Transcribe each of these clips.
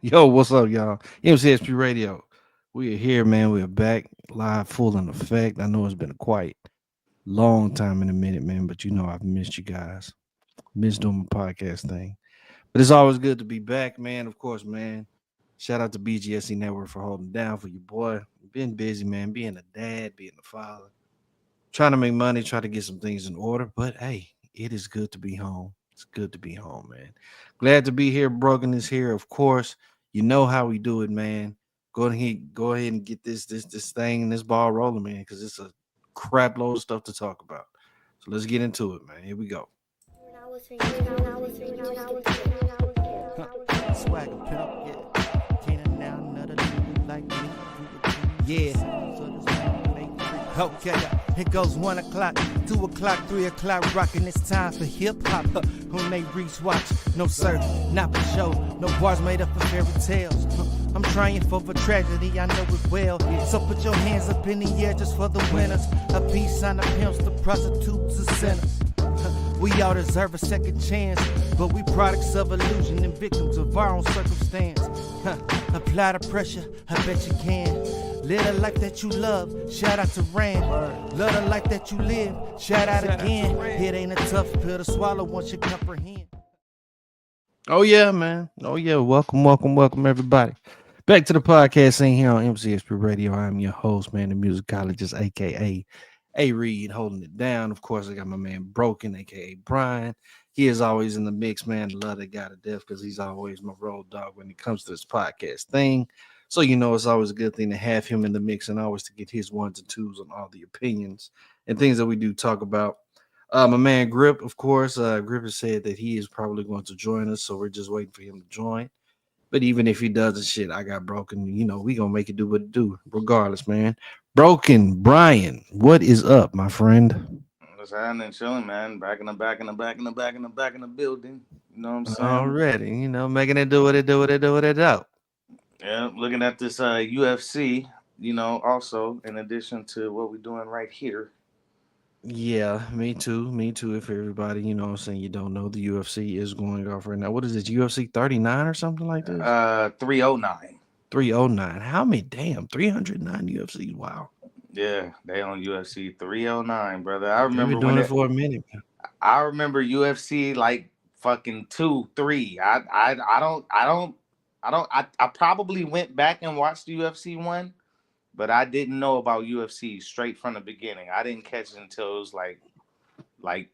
Yo, what's up, y'all? MCXPRadio. We are here, man. We are back live, full in effect. I know it's been a quite long time in a minute, man, but you know I've missed you guys. Missed doing my podcast thing. But it's always good to be back, man. Of course, man. Shout out to BGSENetwork for holding down for you, boy. Been busy, man. Being a dad, being a father, trying to make money, try to get some things in order. But hey, it is good to be home. It's good to be home, man. Glad to be here. Brogan is here, of course. You know how we do it, man. Go ahead and get this thing, this ball rolling, man, because it's a crap load of stuff to talk about. So let's get into it, man. Here we go. Swagger pimp, yeah. Can't now another dude like me. Yeah. Okay, it goes 1 o'clock, 2 o'clock, 3 o'clock, rocking. It's time for hip hop. On they reach watch, no sir, not for show. No bars made up of fairy tales. I'm trying for tragedy, I know it well. So put your hands up in the air just for the winners. A peace sign, the pimps, the prostitutes, the sinners. We all deserve a second chance, but we products of illusion and victims of our own circumstance. Apply the pressure, I bet you can. Live the life that you love, shout out to Rand. Love the life that you live, shout out again. It ain't a tough pill to swallow once you comprehend. Oh yeah, man. Oh yeah. Welcome, everybody. Back to the podcast scene here on MCXP Radio. I'm your host, man, the musicologist, aka A Reed, holding it down. Of course, I got my man Broken, aka Brian. He is always in the mix, man. Love that guy to death because he's always my road dog when it comes to this podcast thing. So you know it's always a good thing to have him in the mix and always to get his ones and twos on all the opinions and things that we do talk about. My man Grip, of course, Grip has said that he is probably going to join us, so we're just waiting for him to join. But even if he doesn't, shit, I got Broken. You know, we gonna make it do what it do, regardless, man. Broken, Brian, what is up, my friend? What's happening? Chilling, man. Back in the building. You know what I'm saying? Already, you know, making it do what it do, what it do, what it do. Yeah, looking at this UFC, also in addition to what we're doing right here. Yeah, me too. Me too. If everybody, you know what I'm saying, you don't know, the UFC is going off right now. What is it, UFC 39 or something like this? 309. 309. How many? Damn, 309 UFC. Wow. Yeah, they on UFC 309, brother. They've been doing it for a minute. I remember UFC like fucking 2, 3. I probably went back and watched the UFC 1. But I didn't know about UFC straight from the beginning. I didn't catch it until it was like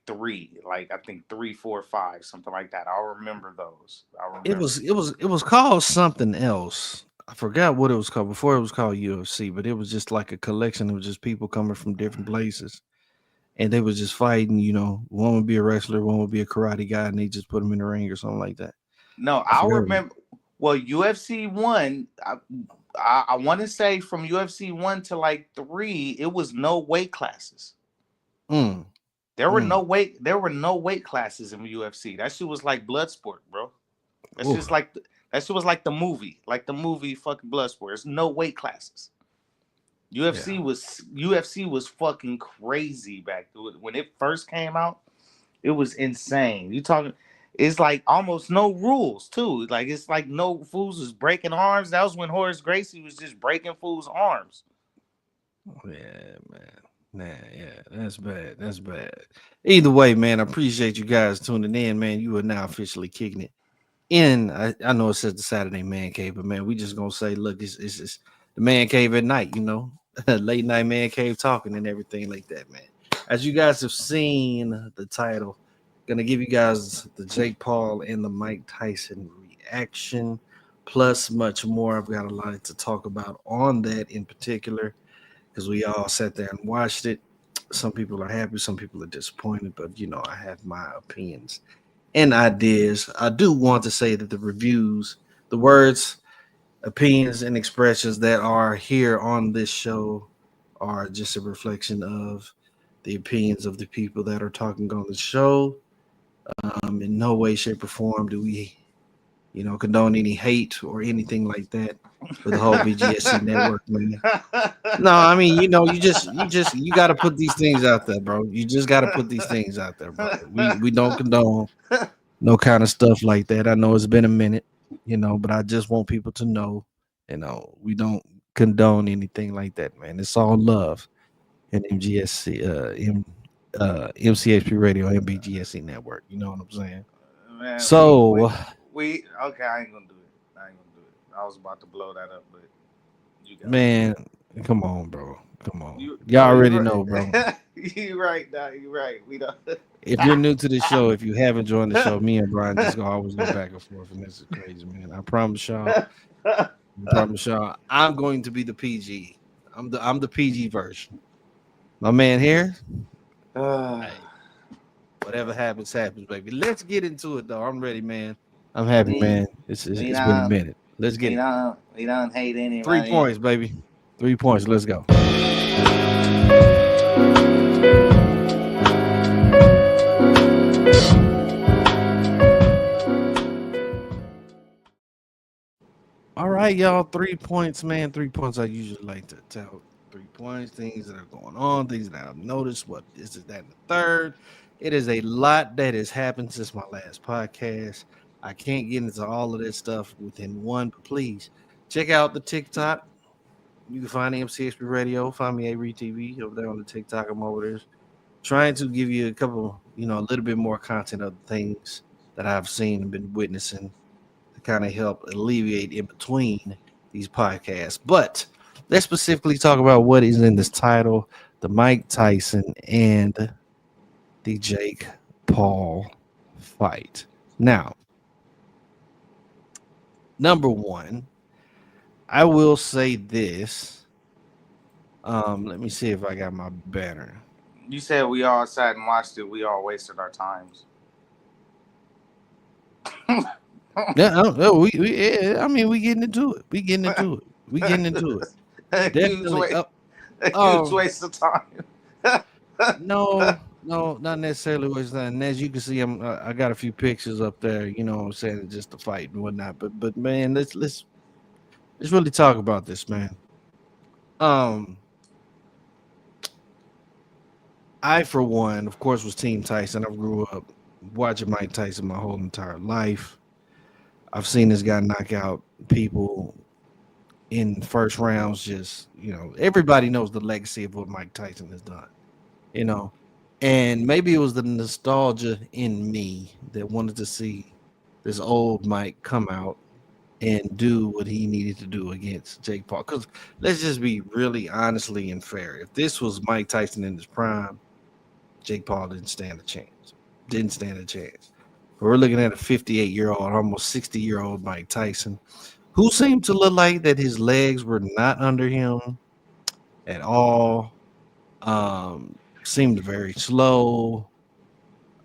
3, like I think 3, 4, 5, something like that. I'll remember those. It was called something else. I forgot what it was called before it was called UFC, but it was just like a collection of just people coming from different places. And they was just fighting, you know, one would be a wrestler, one would be a karate guy, and they just put them in the ring or something like that. No, I remember. Well, UFC 1, I want to say from UFC 1 to like 3, it was no weight classes. There were no weight classes in UFC. That shit was like Bloodsport, bro. That shit was like the movie fucking Bloodsport. There's no weight classes. UFC was fucking crazy back when it first came out. It was insane. It's like almost no rules too. Like it's like no fools was breaking arms. That was when Horace Gracie was just breaking fools' arms. Yeah, man. Nah, yeah, that's bad. That's bad. Either way, man, I appreciate you guys tuning in, man. You are now officially kicking it in. I know it says the Saturday Man Cave, but man, we just gonna say, look, it's the Man Cave at night, you know, late night Man Cave talking and everything like that, man. As you guys have seen the title. Gonna give you guys the Jake Paul and the Mike Tyson reaction, plus much more. I've got a lot to talk about on that in particular, because we all sat there and watched it. Some people are happy, some people are disappointed, but you know, I have my opinions and ideas. I do want to say that the reviews, the words, opinions, and expressions that are here on this show are just a reflection of the opinions of the people that are talking on the show. In no way, shape, or form do we, you know, condone any hate or anything like that for the whole BGSC network, man. No, I mean, you know, you got to put these things out there, bro. You just got to put these things out there, bro. We don't condone no kind of stuff like that. I know it's been a minute. but I just want people to know, we don't condone anything like that, man. It's all love and MCHP Radio and BGSE Network. You know what I'm saying? Man, So, okay. I ain't gonna do it. I was about to blow that up, but you got man, come on, bro. Come on. You Y'all already right. know, bro. You right, now. You right. We don't. If you're new to the show, if you haven't joined the show, me and Brian just always go back and forth, and this is crazy, man. I promise y'all. I'm going to be the PG. I'm the PG version. My man here. Hey, whatever happens, baby. Let's get into it, though. I'm ready, man. I'm happy, man. It's been a minute. Let's get it. We don't hate anybody. 3 points, baby. 3 points. Let's go. All right, y'all. 3 points, man. 3 points. I usually like to tell 3 points, things that are going on, things that I've noticed. What this is that and the third. It is a lot that has happened since my last podcast. I can't get into all of this stuff within one, but please check out the TikTok. You can find MCXP Radio. Find me AReedTV over there on the TikTok. I'm over there trying to give you a couple, a little bit more content of the things that I've seen and been witnessing to kind of help alleviate in between these podcasts. But let's specifically talk about what is in this title: the Mike Tyson and the Jake Paul fight. Now, number one, I will say this. Let me see if I got my banner. You said we all sat and watched it. We all wasted our times. We getting into it. We getting into it. Definitely. Waste of time. No, not necessarily waste time. And as you can see, I got a few pictures up there. You know what I'm saying, just to fight and whatnot. But man, let's really talk about this, man. I, for one, of course, was Team Tyson. I grew up watching Mike Tyson my whole entire life. I've seen this guy knock out people in first rounds. Just, everybody knows the legacy of what Mike Tyson has done, and maybe it was the nostalgia in me that wanted to see this old Mike come out and do what he needed to do against Jake Paul. Because let's just be really honestly and fair. If this was Mike Tyson in his prime, Jake Paul didn't stand a chance. But we're looking at a 58-year-old, almost 60-year-old Mike Tyson, who seemed to look like that his legs were not under him at all. Seemed very slow.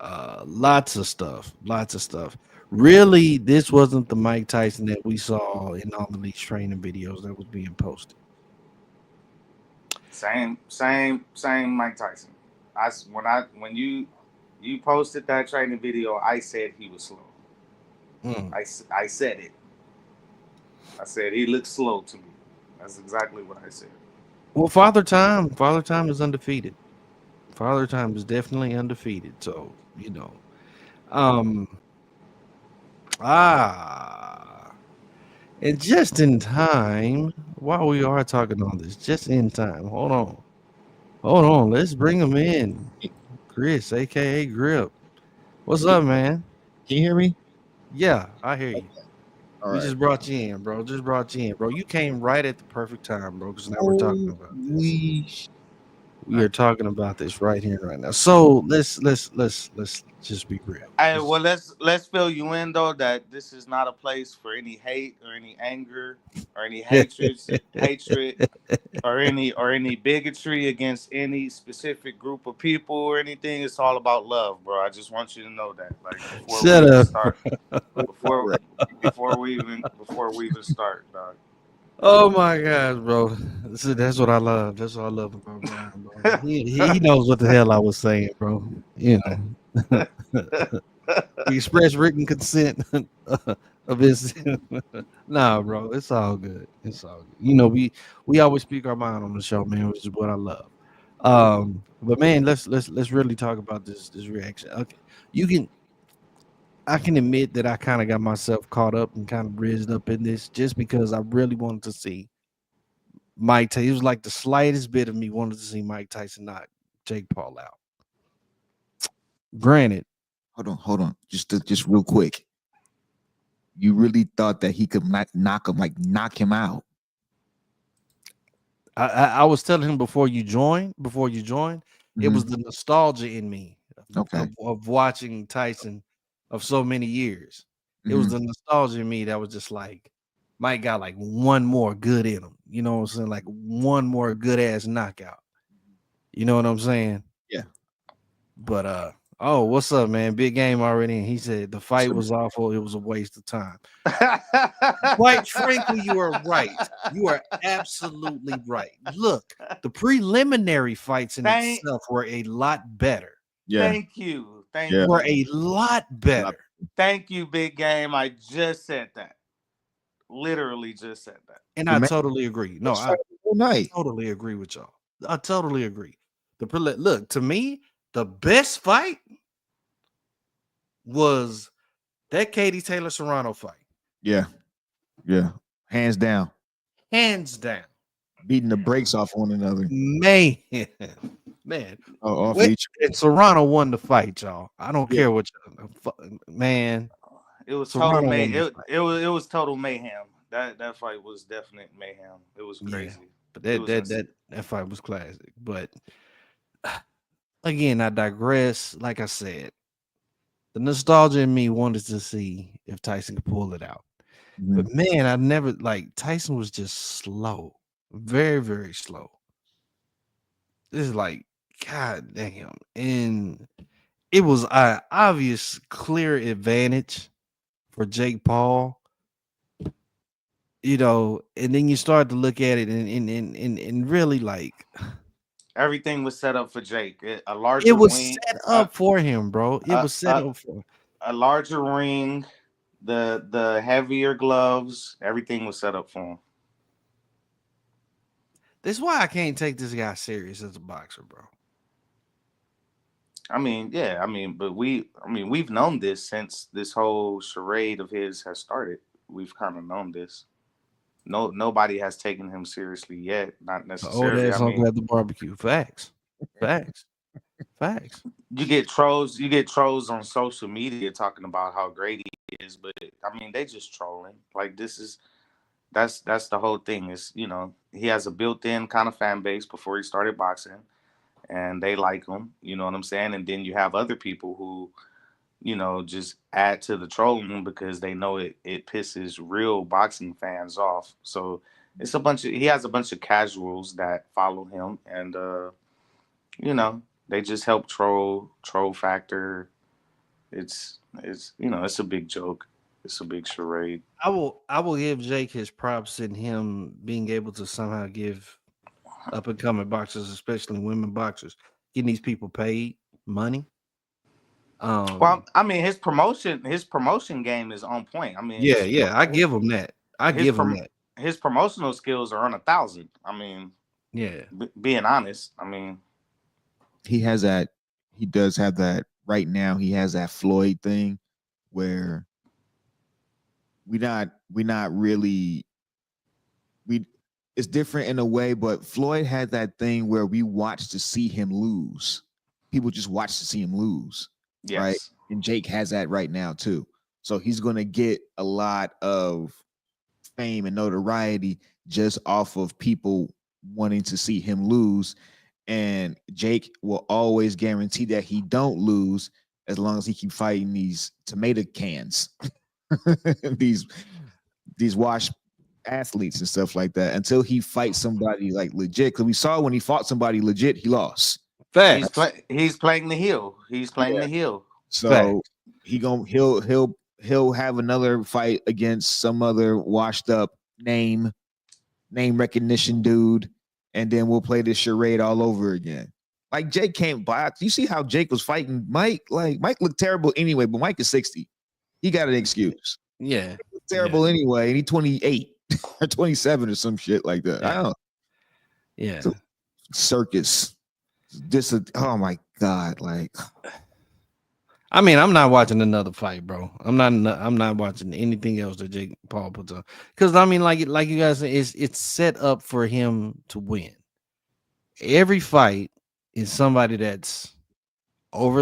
Lots of stuff. Really, this wasn't the Mike Tyson that we saw in all of these training videos that was being posted. Same Mike Tyson. When you posted that training video, I said he was slow. I said it. I said he looked slow to me. That's exactly what I said. Well, Father Time is undefeated. Father Time is definitely undefeated. So, and just in time, while we are talking on this, just in time, hold on, let's bring him in. Chris, aka Grip. What's up, man? Can you hear me? Yeah, I hear you. Okay. All We right. just brought you in, bro. You came right at the perfect time, bro, because now we're talking about this. We are talking about this right here, right now. So let's just be real. Hey, well, let's fill you in though that this is not a place for any hate or any anger or any hatred or any bigotry against any specific group of people or anything. It's all about love, bro. I just want you to know that. Like before we even start, dog. Oh my gosh, bro. That's what I love. That's what I love about Brian, bro. He knows what the hell I was saying, bro. He expressed written consent of his. Nah, bro. It's all good. We always speak our mind on the show, man, which is what I love. But man, let's really talk about this reaction. Okay. I can admit that I kind of got myself caught up and kind of rizzed up in this just because I really wanted to see Mike Tyson. It was like the slightest bit of me wanted to see Mike Tyson knock Jake Paul out. Granted, Hold on. Just real quick. You really thought that he could knock him out? I was telling him before you joined, it was the nostalgia in me of watching Tyson of so many years. It was the nostalgia in me that was just like, Mike got like one more good in him. You know what I'm saying? Like one more good ass knockout. You know what I'm saying? Yeah. But oh, what's up, man? Big game already. And he said the fight was awful. It was a waste of time. Quite frankly, you are right. You are absolutely right. Look, the preliminary fights in itself were a lot better. Yeah. Thank you. Were a lot better. Thank you, Big Game. I just said that. Literally just said that. And I totally agree. No, I totally agree with y'all. I totally agree. Look, to me, the best fight was that Katie Taylor Serrano fight. Yeah. Hands down. Beating the brakes off one another. Man. Off each. Serrano won the fight, y'all. I don't care what man. It was total mayhem. It was total mayhem. That fight was definite mayhem. It was crazy. But that fight was classic. But again, I digress. Like I said, the nostalgia in me wanted to see if Tyson could pull it out. But man, I never Tyson was just slow, very, very slow. This is like, God damn. And it was an obvious, clear advantage for Jake Paul. You know, and then you start to look at it and really like everything was set up for Jake. It was set up for him, bro. It was set up for a larger ring, the heavier gloves, everything was set up for him. That's why I can't take this guy serious as a boxer, bro. But we've known this since this whole charade of his has started. We've kind of known this. Nobody has taken him seriously yet. Not necessarily. Old ass uncle at the barbecue. Facts. You get trolls on social media talking about how great he is, but they just trolling. Like that's the whole thing. Is he has a built-in kind of fan base before he started boxing, and they like him. You know what I'm saying? And then you have other people who, just add to the trolling because they know it pisses real boxing fans off. So he has a bunch of casuals that follow him, and they just help troll factor. It's a big joke. It's a big charade. I will give Jake his props in him being able to somehow give up and coming boxers, especially women boxers, getting these people paid money. His promotion game is on point. I give him that. His promotional skills are on 1,000. Being honest, he has that. He does have that right now. He has that Floyd thing where it's different in a way, but Floyd had that thing where we watch to see him lose. People just watch to see him lose. Yes. Right. And Jake has that right now too. So he's going to get a lot of fame and notoriety just off of people wanting to see him lose. And Jake will always guarantee that he don't lose as long as he keep fighting these tomato cans, these washed athletes and stuff like that, until he fights somebody like legit. Because we saw when he fought somebody legit, he lost. He's playing the heel. The heel. So he'll have another fight against some other washed up name recognition dude, and then we'll play this charade all over again. Like Jake can't box. You see how Jake was fighting Mike? Like Mike looked terrible anyway, but Mike is 60. He got an excuse. Yeah. He looked terrible anyway, and he's 28 or 27 or some shit like that. Yeah. I don't know. Yeah. Circus. Oh my God. Like I mean, I'm not watching another fight, bro. I'm not watching anything else that Jake Paul puts on. Because I mean, like you guys say, it's set up for him to win. Every fight is somebody that's over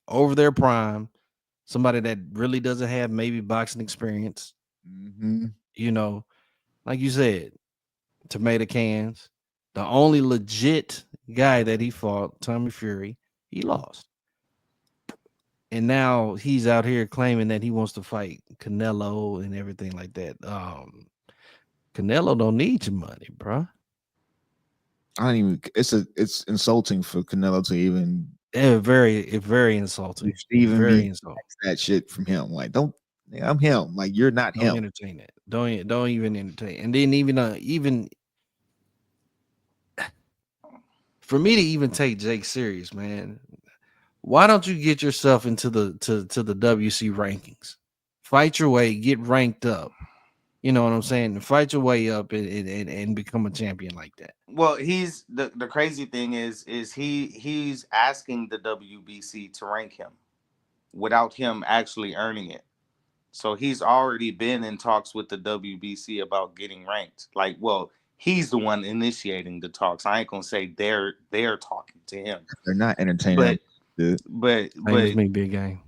over their prime, somebody that really doesn't have maybe boxing experience. Mm-hmm. Like you said, tomato cans. The only legit guy that he fought, Tommy Fury, he lost. And now he's out here claiming that he wants to fight Canelo and everything like that. Canelo don't need your money, bro. I don't even. It's insulting for Canelo to even. It's very insulting. Even very be insulting. That shit from him. Like, I'm him. Like, you're not Don't him. entertain it. Don't even entertain. And then even for me to even take Jake serious, man. Why don't you get yourself into the to the WC rankings? Fight your way, get ranked up. You know what I'm saying? Fight your way up and become a champion like that. Well, he's the crazy thing is he's asking the WBC to rank him without him actually earning it. So he's already been in talks with the WBC about getting ranked. Like, well, he's the one initiating the talks. I ain't gonna say they're talking to him. They're not entertaining. But me, big game.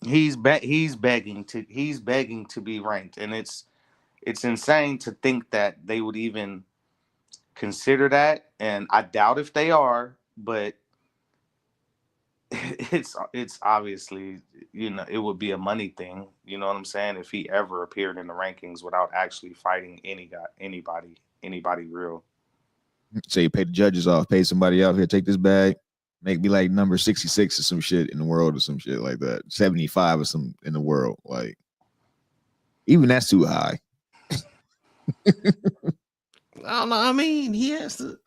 He's begging to be ranked, and it's insane to think that they would even consider that, and I doubt if they are, but it's obviously, it would be a money thing, you know what I'm saying, if he ever appeared in the rankings without actually fighting anybody real. So you pay the judges off, pay somebody out here, take this bag, make me like number 66 or some shit in the world or some shit like that, 75 or some in the world. Like, even that's too high. I don't know. I mean, he has to.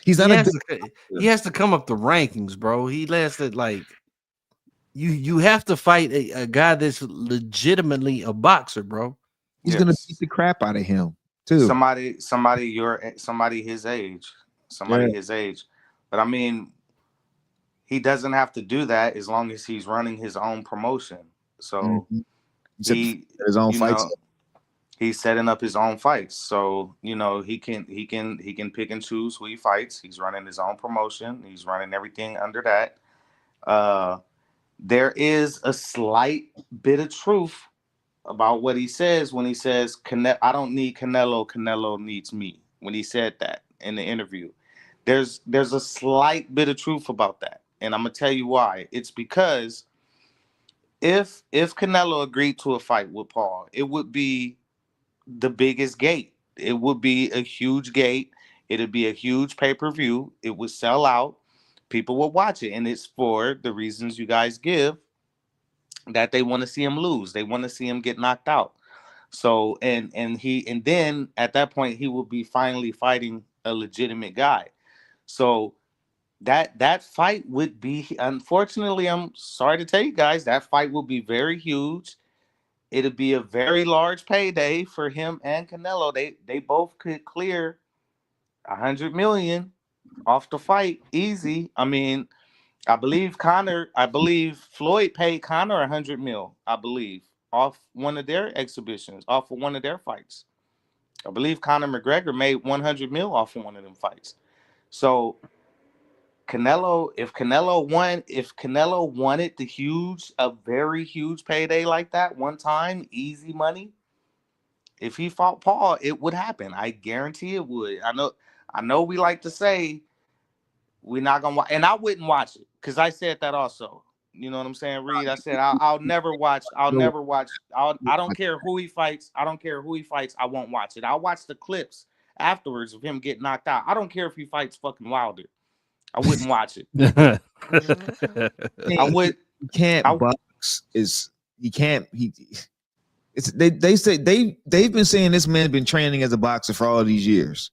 He has to come up the rankings, bro. He lasted like you have to fight a guy that's legitimately a boxer, bro. He's gonna beat the crap out of him too. Somebody his age. His age. But I mean, he doesn't have to do that as long as he's running his own promotion. So his own fights. He's setting up his own fights. So, he can pick and choose who he fights. He's running his own promotion. He's running everything under that. There is a slight bit of truth about what he says when he says, I don't need Canelo, Canelo needs me. When he said that in the interview, there's a slight bit of truth about that. And I'm going to tell you why. It's because if Canelo agreed to a fight with Paul, it would be the biggest gate. It would be a huge gate. It'd be a huge pay-per-view. It would sell out. People will watch it. And it's for the reasons you guys give, that they want to see him lose. They want to see him get knocked out. So, and then at that point, he will be finally fighting a legitimate guy. So that fight would be, unfortunately, I'm sorry to tell you guys, that fight will be very huge. It'll be a very large payday for him and Canelo. They both could clear $100 million off the fight easy. I mean, I believe Floyd paid Conor $100 million, I believe, off one of their exhibitions, off of one of their fights. I believe Conor McGregor made $100 million off of one of them fights. So if Canelo wanted a very huge payday like that one time, easy money, if he fought Paul, it would happen. I guarantee it would. I know we like to say we're not gonna watch, and I wouldn't watch it because I said that also. You know what I'm saying, Reed? I said I'll never watch. I don't care who he fights. I won't watch it. I'll watch the clips afterwards of him getting knocked out. I don't care if he fights fucking Wilder. I wouldn't watch it. I would. He can't box. They say they've been saying this man's been training as a boxer for all these years,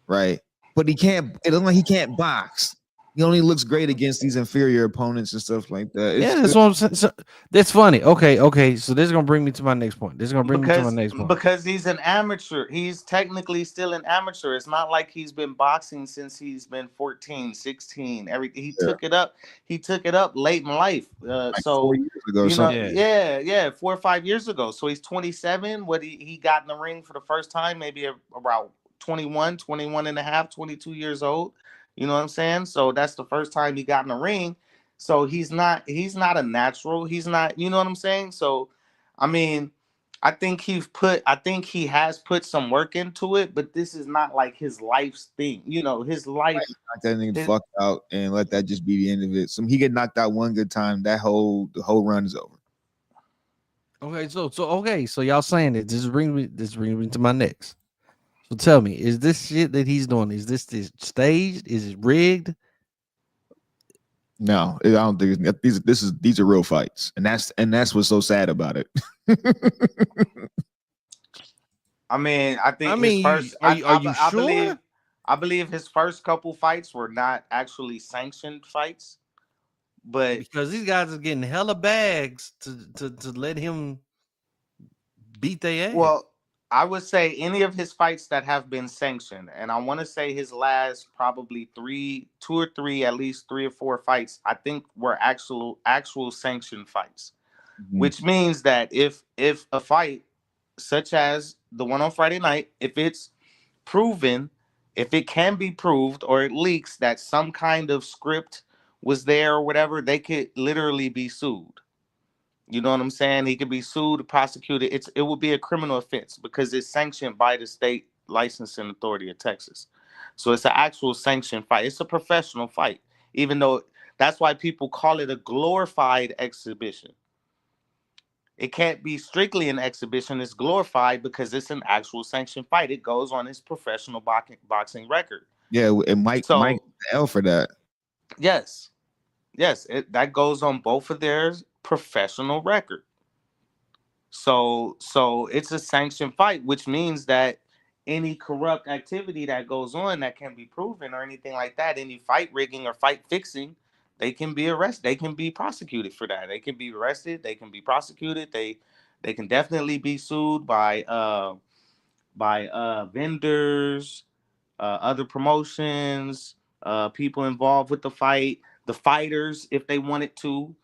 right? But he can't. It looks like he can't box. He only looks great against these inferior opponents and stuff like that. Yeah, that's what I'm saying. So, that's funny. Okay. So this is gonna bring me to my next point. Because he's an amateur. He's technically still an amateur. It's not like he's been boxing since he's been 14, 16. He took it up. He took it up late in life. Like So 4 years ago, you know, yeah, 4 or 5 years ago. So he's 27. What he got in the ring for the first time, maybe about 21 and a half, 22 years old. You know what I'm saying? So that's the first time he got in the ring. So he's not a natural. He's not, you know what I'm saying? So I mean, I think he has put some work into it, but this is not like his life's thing. You know, his life. Knock that nigga fuck out and let that just be the end of it. So he get knocked out one good time, the whole run is over. Okay, so y'all saying it. This brings me to my next. So tell me, is this shit that he's doing? Is this staged? Is it rigged? No, I don't think these are real fights, and that's what's so sad about it. I mean, his first. Are you sure? I believe his first couple fights were not actually sanctioned fights, but because these guys are getting hella bags to let him beat their ass. Well, I would say any of his fights that have been sanctioned, and I want to say his last probably 2 or 3, at least 3 or 4 fights, I think were actual sanctioned fights, which means that if a fight such as the one on Friday night, if it's proven, if it can be proved or it leaks that some kind of script was there or whatever, they could literally be sued. You know what I'm saying? He could be sued, prosecuted. It would be a criminal offense because it's sanctioned by the state licensing authority of Texas. So it's an actual sanctioned fight. It's a professional fight, even though that's why people call it a glorified exhibition. It can't be strictly an exhibition. It's glorified because it's an actual sanctioned fight. It goes on his professional boxing record. Yeah, and Mike L for that. Yes, that goes on both of their professional record. So it's a sanctioned fight, which means that any corrupt activity that goes on that can be proven or anything like that, any fight rigging or fight fixing, they can be arrested. They can be prosecuted for that. They can be arrested. They can be prosecuted. They can definitely be sued by vendors, other promotions, people involved with the fight, the fighters if they wanted to.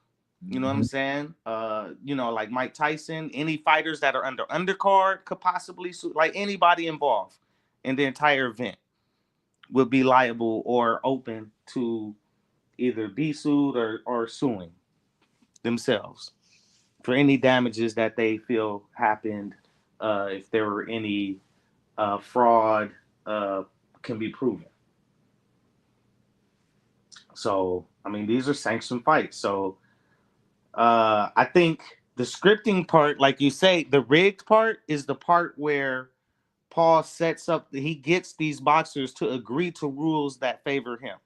You know what I'm saying? Like Mike Tyson, any fighters that are under undercard could possibly sue, like anybody involved in the entire event would be liable or open to either be sued or suing themselves for any damages that they feel happened, if there were any fraud can be proven. So, I mean, these are sanctioned fights. So, I think the scripting part, like you say, the rigged part is the part where Paul sets up, he gets these boxers to agree to rules that favor him.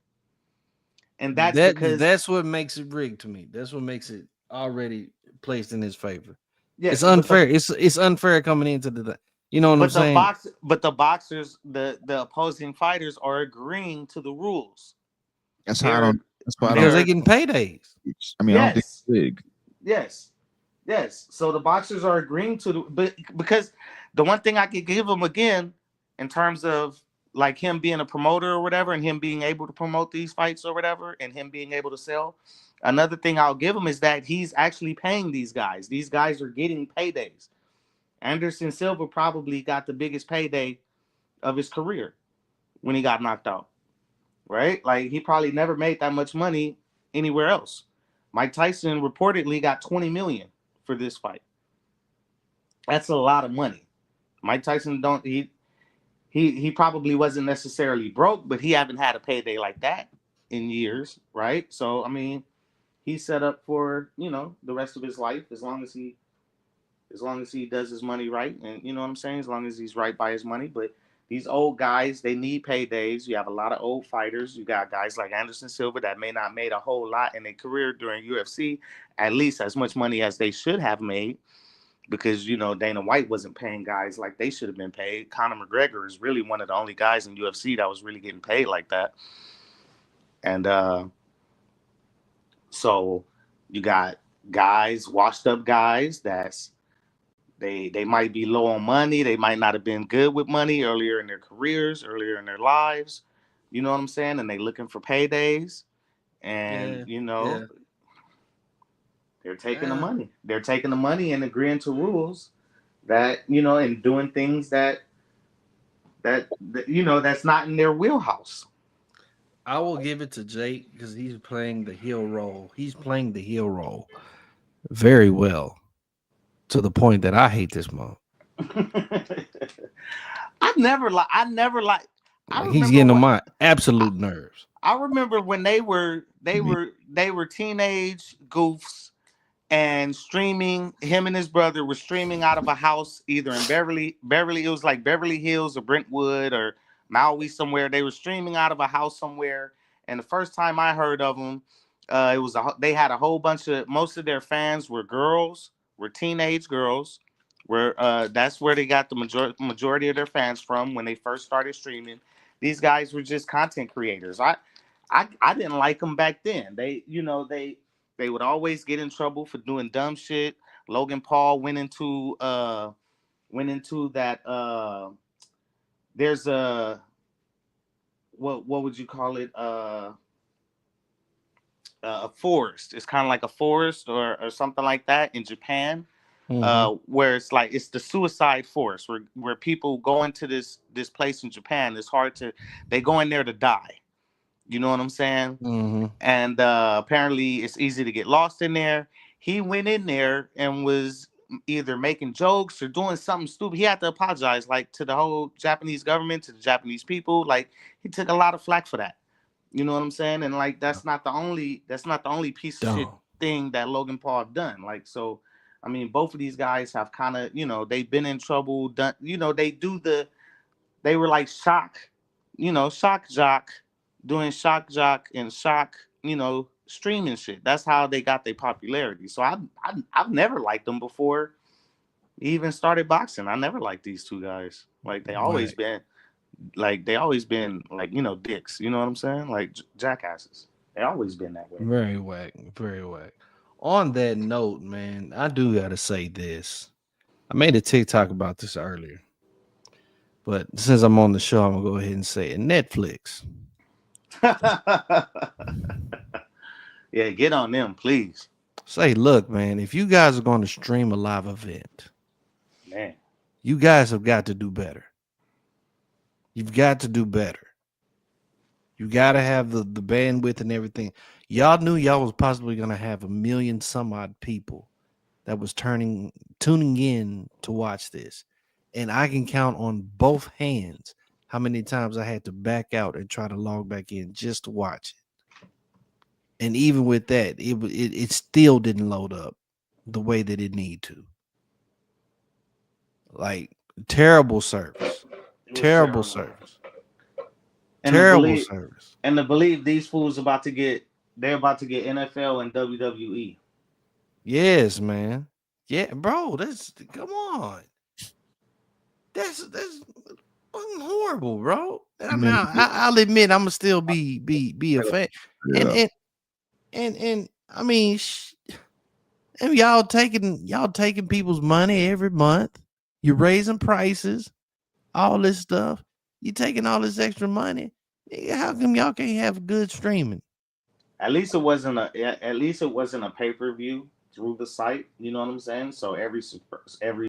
And that's what makes it rigged to me. That's what makes it already placed in his favor. Yeah, it's unfair. It's unfair coming into the, you know what I'm saying? But the boxers, the opposing fighters are agreeing to the rules. That's how I don't. That's why because they're getting paydays. I mean, I don't think it's big. Yes. So the boxers are agreeing to but because the one thing I could give him again, in terms of like him being a promoter or whatever, and him being able to promote these fights or whatever, and him being able to sell. Another thing I'll give him is that he's actually paying these guys. These guys are getting paydays. Anderson Silva probably got the biggest payday of his career when he got knocked out. Right? Like he probably never made that much money anywhere else. Mike Tyson reportedly got $20 million for this fight. That's a lot of money. Mike Tyson he probably wasn't necessarily broke, but he haven't had a payday like that in years, right? So I mean, he's set up for, the rest of his life as long as he does his money right, and you know what I'm saying, as long as he's right by his money. But these old guys, they need paydays. You have a lot of old fighters. You got guys like Anderson Silva that may not made a whole lot in their career during UFC, at least as much money as they should have made, because, Dana White wasn't paying guys like they should have been paid. Conor McGregor is really one of the only guys in UFC that was really getting paid like that. And so you got guys, washed up guys they might be low on money, they might not have been good with money earlier in their careers, earlier in their lives, you know what I'm saying? And they looking for paydays, and Yeah. they're taking the money. They're taking the money and agreeing to rules that, and doing things that that's not in their wheelhouse. I will give it to Jake because he's playing the heel role. He's playing the heel role very well, to the point that I hate this month. I never like. He's getting on my absolute nerves. I remember when they were teenage goofs and streaming. Him and his brother were streaming out of a house either in Beverly. It was like Beverly Hills or Brentwood or Maui somewhere. They were streaming out of a house somewhere. And the first time I heard of them, they had a whole bunch of, most of their fans were teenage girls. That's where they got the majority of their fans from when they first started streaming. These guys were just content creators. I didn't like them back then. They would always get in trouble for doing dumb shit. Logan Paul went into that. There's a what would you call it? A forest. It's kind of like a forest or something like that in Japan. Where it's the suicide forest where people go into this place in Japan. They go in there to die. You know what I'm saying? Mm-hmm. And apparently it's easy to get lost in there. He went in there and was either making jokes or doing something stupid. He had to apologize, like, to the whole Japanese government, to the Japanese people. Like, he took a lot of flack for that. You know what I'm saying? And like, that's not the only piece of shit thing that Logan Paul done. Like, so, I mean, both of these guys have kind of, they've been in trouble. Done, they were like shock jock, doing shock jock and shock, streaming shit. That's how they got their popularity. So I've never liked them before he even started boxing. I never liked these two guys. Like, they always been like dicks. You know what I'm saying? Like jackasses. They always been that way. Very whack. Very whack. On that note, man, I do gotta say this. I made a TikTok about this earlier, but since I'm on the show, I'm gonna go ahead and say it. Netflix. Yeah, get on them, please. Say, look, man, if you guys are going to stream a live event, man, you guys have got to do better. You've got to do better. You got to have the bandwidth and everything. Y'all knew y'all was possibly going to have 1 million some odd people that was tuning in to watch this. And I can count on both hands how many times I had to back out and try to log back in just to watch it. And even with that, it still didn't load up the way that it need to. Like, terrible service. Terrible service. And terrible service. And to believe these fools they're about to get NFL and WWE. Yes, man. Yeah, bro, come on. That's horrible, bro. Now I'll admit I'm gonna still be a fan. Yeah. And I mean, and y'all taking people's money every month. You're raising prices, all this stuff. You taking all this extra money. How come y'all can't have good streaming? At least it wasn't a pay-per-view through the site. You know what I'm saying? So every subscriber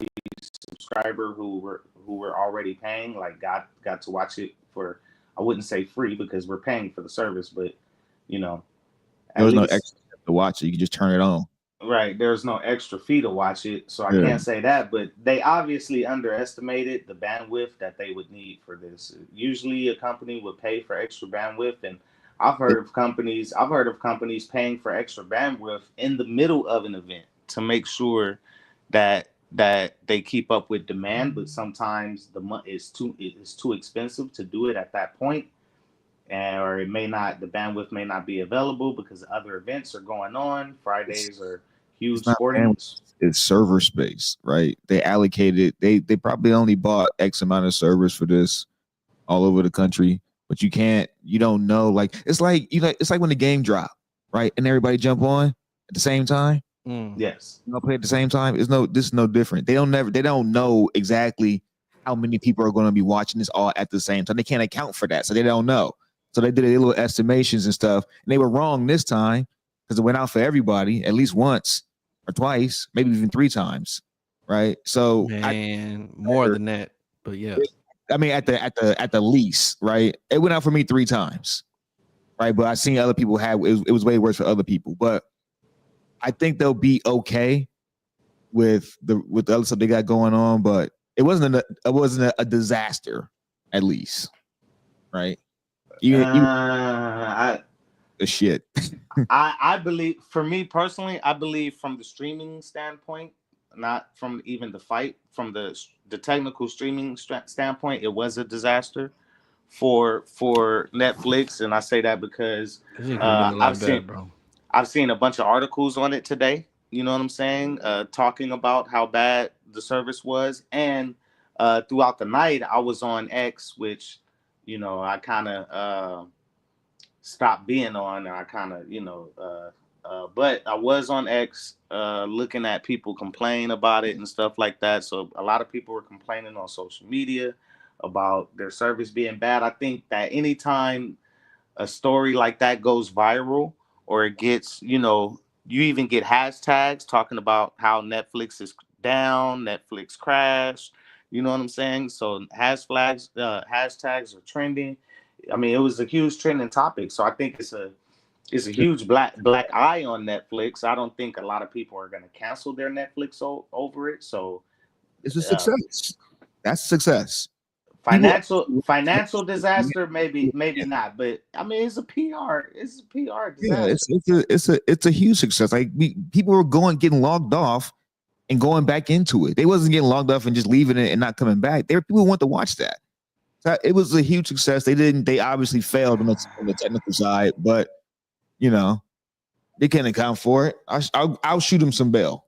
who were already paying, like, got to watch it for, I wouldn't say free because we're paying for the service, but there was no extra to watch it. You can just turn it on. Right. There's no extra fee to watch it. So I can't say that, but they obviously underestimated the bandwidth that they would need for this. Usually a company would pay for extra bandwidth, and I've heard of companies paying for extra bandwidth in the middle of an event to make sure that they keep up with demand, but sometimes it's too expensive to do it at that point. Or the bandwidth may not be available because other events are going on. Fridays are huge sporting. It's server space, right? They allocated, they probably only bought X amount of servers for this all over the country. but you don't know. Like it's like it's like when the game drop, right? And everybody jump on at the same time. Yes. Play at the same time. This is no different. They don't know exactly how many people are going to be watching this all at the same time. They can't account for that. So they don't know. So they did a little estimations and stuff. And they were wrong this time because it went out for everybody at least once or twice, maybe even 3 times. Right. So more than that. But yeah. I mean, at the least, right? It went out for me 3 times. Right. But I seen other people it was way worse for other people. But I think they'll be okay with the other stuff they got going on, but it wasn't a disaster, at least, right? The shit. I believe, for me personally, I believe from the streaming standpoint, not from even the fight, from the technical streaming standpoint, it was a disaster for Netflix, and I say that because I've seen a bunch of articles on it today. You know what I'm saying? Talking about how bad the service was. And throughout the night, I was on X, which, I kind of stopped being on. I kind of, but I was on X looking at people complain about it and stuff like that. So a lot of people were complaining on social media about their service being bad. I think that anytime a story like that goes viral, or it gets, you even get hashtags talking about how Netflix is down, Netflix crashed, you know what I'm saying? So hashtags are trending. I mean, it was a huge trending topic. So I think it's a huge black eye on Netflix. I don't think a lot of people are going to cancel their Netflix over it. So it's a success. That's a success. Financial disaster, maybe not, but I mean it's a PR disaster. Yeah, it's a huge success. Like people were getting logged off and going back into it. They wasn't getting logged off and just leaving it and not coming back. There were people who want to watch that. So it was a huge success. They obviously failed on the technical side, but they can't account for it. I'll shoot them some bail,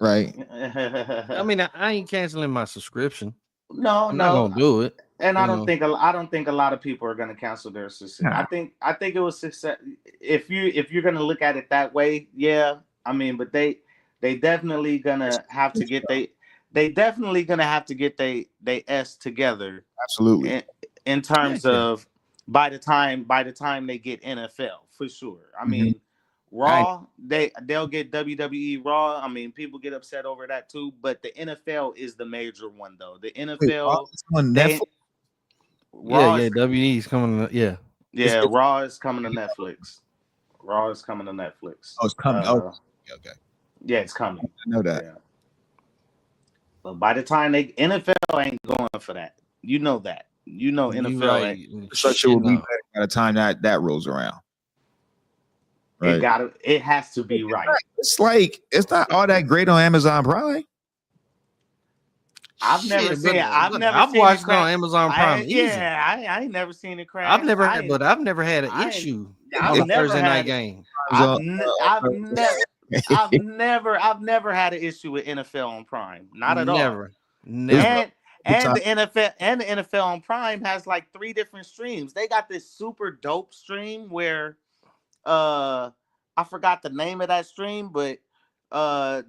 right? I mean, I ain't canceling my subscription. No, I'm not gonna do it. And I don't think a lot of people are gonna cancel their subscription. No. I think it was success. If you're gonna look at it that way, yeah. I mean, but they definitely gonna have to get they S together. Absolutely. In terms of by the time they get NFL, for sure. I mean, Raw, they'll get WWE Raw. I mean, people get upset over that too, but the NFL is the major one though. The NFL, WWE is coming. Yeah, Raw is coming to Netflix. Oh, it's coming. Okay. Yeah, it's coming. I know that. Yeah. But by the time NFL ain't going for that, you know that. NFL ain't. Structure will be better by the time that rolls around. Right. It has to be right. It's like it's not all that great on Amazon Prime. I've watched it on Amazon Prime. I ain't never seen it crash. I've never had an issue on a Thursday night game. I've never had an issue with NFL on Prime. Not at all. Never. And the NFL on Prime has like 3 different streams. They got this super dope stream where I forgot the name of that stream, but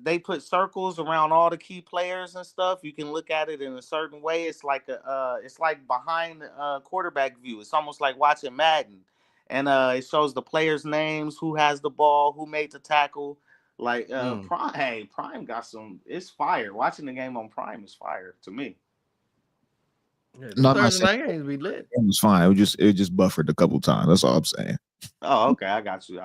they put circles around all the key players and stuff. You can look at it in a certain way. It's like it's like behind quarterback view. It's almost like watching Madden, and it shows the players' names, who has the ball, who made the tackle. Like Prime got some. It's fire. Watching the game on Prime is fire to me. Yeah, Thursday night games be lit. It was fine. It just buffered a couple times. That's all I'm saying. Oh, okay. I got you.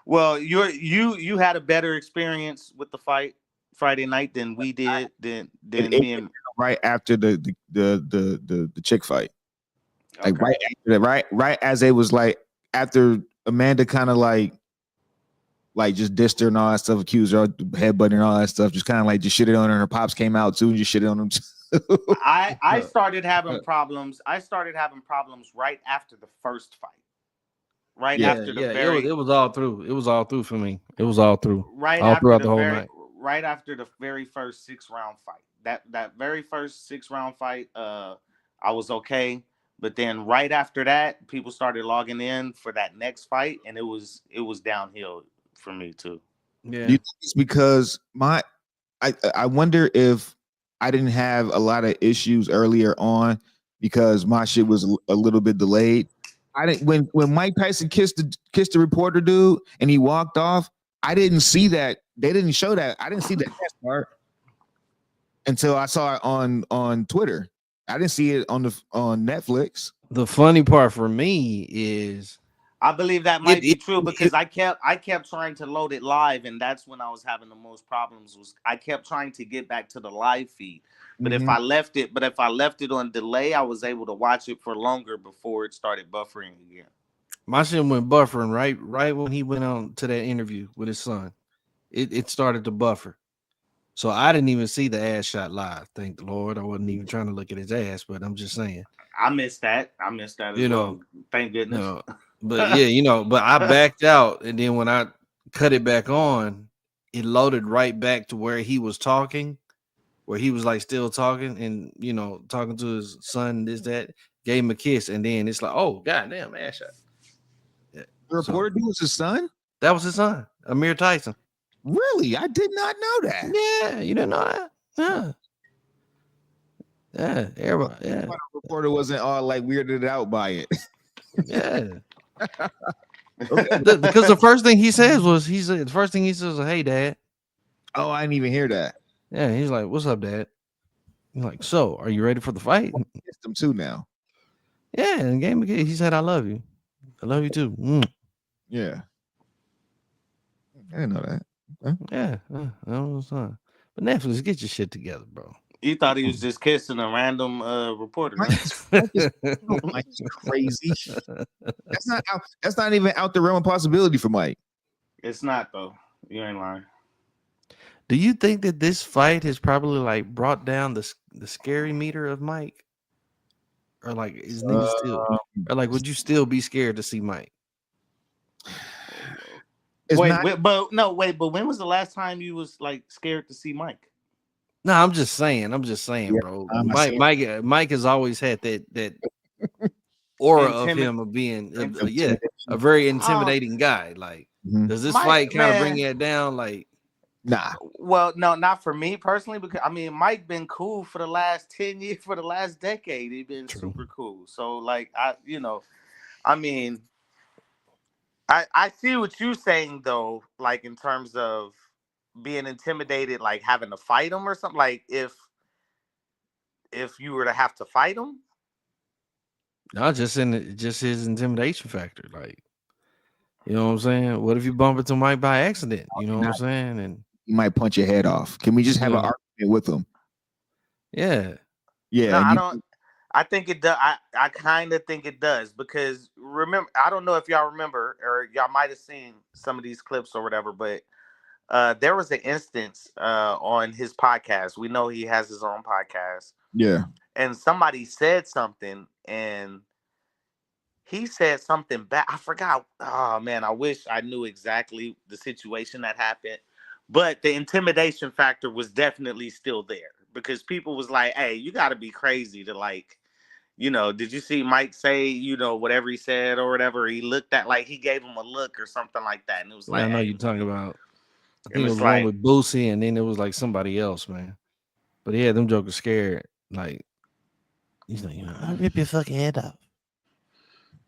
Well, you had a better experience with the fight Friday night than we did. Than me and right after the chick fight. Like okay. Right after that, right as it was like after Amanda kind of like just dissed her and all that stuff, accused her of headbutting and all that stuff, just kind of like just shitted on her, and her pops came out too and just shitted on them. I started having problems. Right after the first fight. It was all through. It was all through for me. It was all through. Right all after throughout the whole night. Right after the very first 6-round fight. That very first 6-round fight, I was okay. But then right after that, people started logging in for that next fight, and it was downhill for me too. Yeah, you think it's because I wonder if I didn't have a lot of issues earlier on because my shit was a little bit delayed. I didn't when Mike Tyson kissed the reporter dude and he walked off. I didn't see that. They didn't show that. I didn't see that part until I saw it on Twitter. I didn't see it on Netflix. the funny part for me is I believe that might be true because I kept trying to load it live, and that's when I was having the most problems. Was I kept trying to get back to the live feed, but if I left it on delay, I was able to watch it for longer before it started buffering again. my shit went buffering right when he went on to that interview with his son. It started to buffer. So I didn't even see the ass shot live. Thank the Lord. I wasn't even trying to look at his ass, but I'm just saying. I missed that. As well. Thank goodness. No, but yeah, but I backed out, and then when I cut it back on, it loaded right back to where he was talking, where he was like still talking and talking to his son, this, that, gave him a kiss, and then it's like, oh goddamn, ass shot. Yeah. The reporter dude was his son? That was his son, Amir Tyson. Really? I did not know that. Yeah, you didn't know that? Yeah. Yeah, everybody. Yeah. The reporter wasn't all like weirded out by it. Yeah. Because the first thing he says was, hey, Dad. Oh, I didn't even hear that. Yeah, he's like, what's up, Dad? He's like, so, are you ready for the fight? Missed him too now. Yeah, and game again, he said, I love you. I love you too. Yeah. I didn't know that. Okay. Yeah, that was fun. But Netflix, get your shit together, bro. You thought he was just kissing a random reporter. Mike's crazy. That's not even out the realm of possibility for Mike. It's not though. You ain't lying. Do you think that this fight has probably like brought down the scary meter of Mike? Or like is niggas still or like would you still be scared to see Mike? But when was the last time you was like scared to see Mike? No, I'm just saying, bro. Mike has always had that aura of him of being a very intimidating guy. Like, does this fight kind of bring it down? Like, nah. Well, no, not for me personally, because I mean, Mike been cool for the last 10 years, for the last decade. He's been super cool. So, like, I see what you're saying though, like in terms of being intimidated, like having to fight him or something. Like if you were to have to fight him. No, just his intimidation factor. Like, you know what I'm saying? What if you bump into Mike by accident? You know what I'm saying? And you might punch your head off. Can we just have an argument with him? Yeah. Yeah. No, I don't. I think it does. I kind of think it does because remember, I don't know if y'all remember or y'all might have seen some of these clips or whatever, but there was an instance on his podcast. We know he has his own podcast. Yeah. And somebody said something and he said something back. I forgot. Oh man, I wish I knew exactly the situation that happened. But the intimidation factor was definitely still there because people was like, hey, you got to be crazy to like, did you see Mike say, whatever he said or whatever? He looked at like he gave him a look or something like that. And it was like, I know you're talking about. I think it was one with Boosie and then it was like somebody else, man. But yeah, them jokers scared. Like, he's like, I'll rip your fucking head off.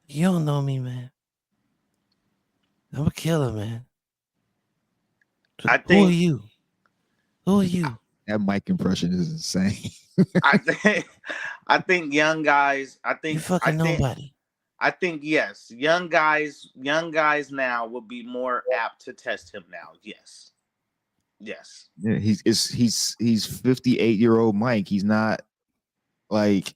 You don't know me, man. I'm a killer, man. Who are you? Who are you? That Mike impression is insane. I think young guys. You fucking nobody. I think yes, young guys now will be more apt to test him now. Yes. Yeah, he's 58-year-old Mike. He's not like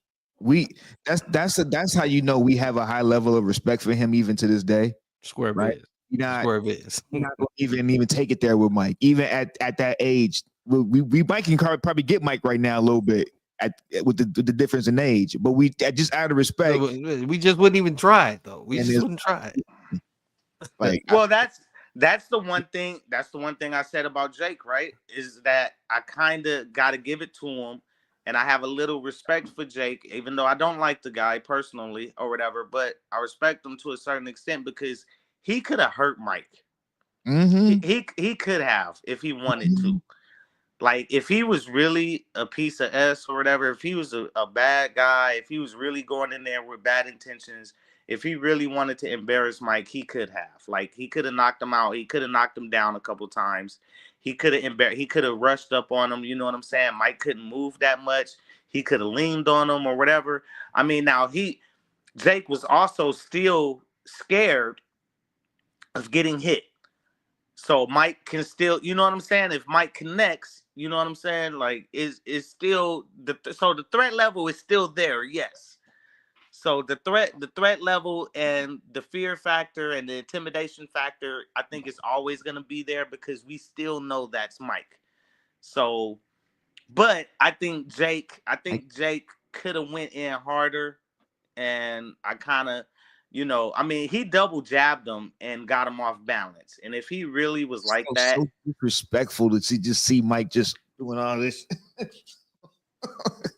that's how you know we have a high level of respect for him even to this day. Square right? biz. You're not gonna even take it there with Mike. Even at that age, we Mike can probably get Mike right now a little bit with the difference in age, but we just out of respect, we just wouldn't even try it though. We just wouldn't try it. Like, well, that's the one thing. That's the one thing I said about Jake, right? Is that I kind of got to give it to him and I have a little respect for Jake, even though I don't like the guy personally or whatever, but I respect him to a certain extent because he could have hurt Mike. Mm-hmm. He could have if he wanted Mm-hmm. to. Like, if he was really a piece of S or whatever, if he was a bad guy, if he was really going in there with bad intentions, if he really wanted to embarrass Mike, he could have. Like, he could have knocked him out. He could have knocked him down a couple times. He could have rushed up on him. You know what I'm saying? Mike couldn't move that much. He could have leaned on him or whatever. I mean, now Jake was also still scared of getting hit. So Mike can still, you know what I'm saying? If Mike connects, you know what I'm saying? Like, is still so the threat level is still there, yes. So the threat level and the fear factor and the intimidation factor, I think is always gonna be there because we still know that's Mike. So, but I think Jake could have went in harder, and I kind of, I mean, he double jabbed him and got him off balance. And if he really was like that, so disrespectful to see Mike just doing all this.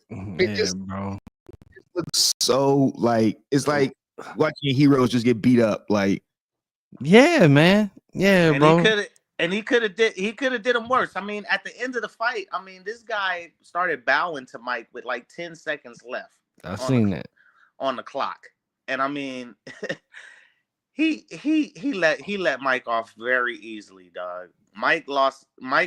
Yeah, bro. It looks so like it's like watching heroes just get beat up. Like, yeah, man. Yeah, and bro. he could have did him worse. I mean, at the end of the fight, I mean, this guy started bowing to Mike with like 10 seconds left. I seen that on the clock. And I mean, he let Mike off very easily, dog. Mike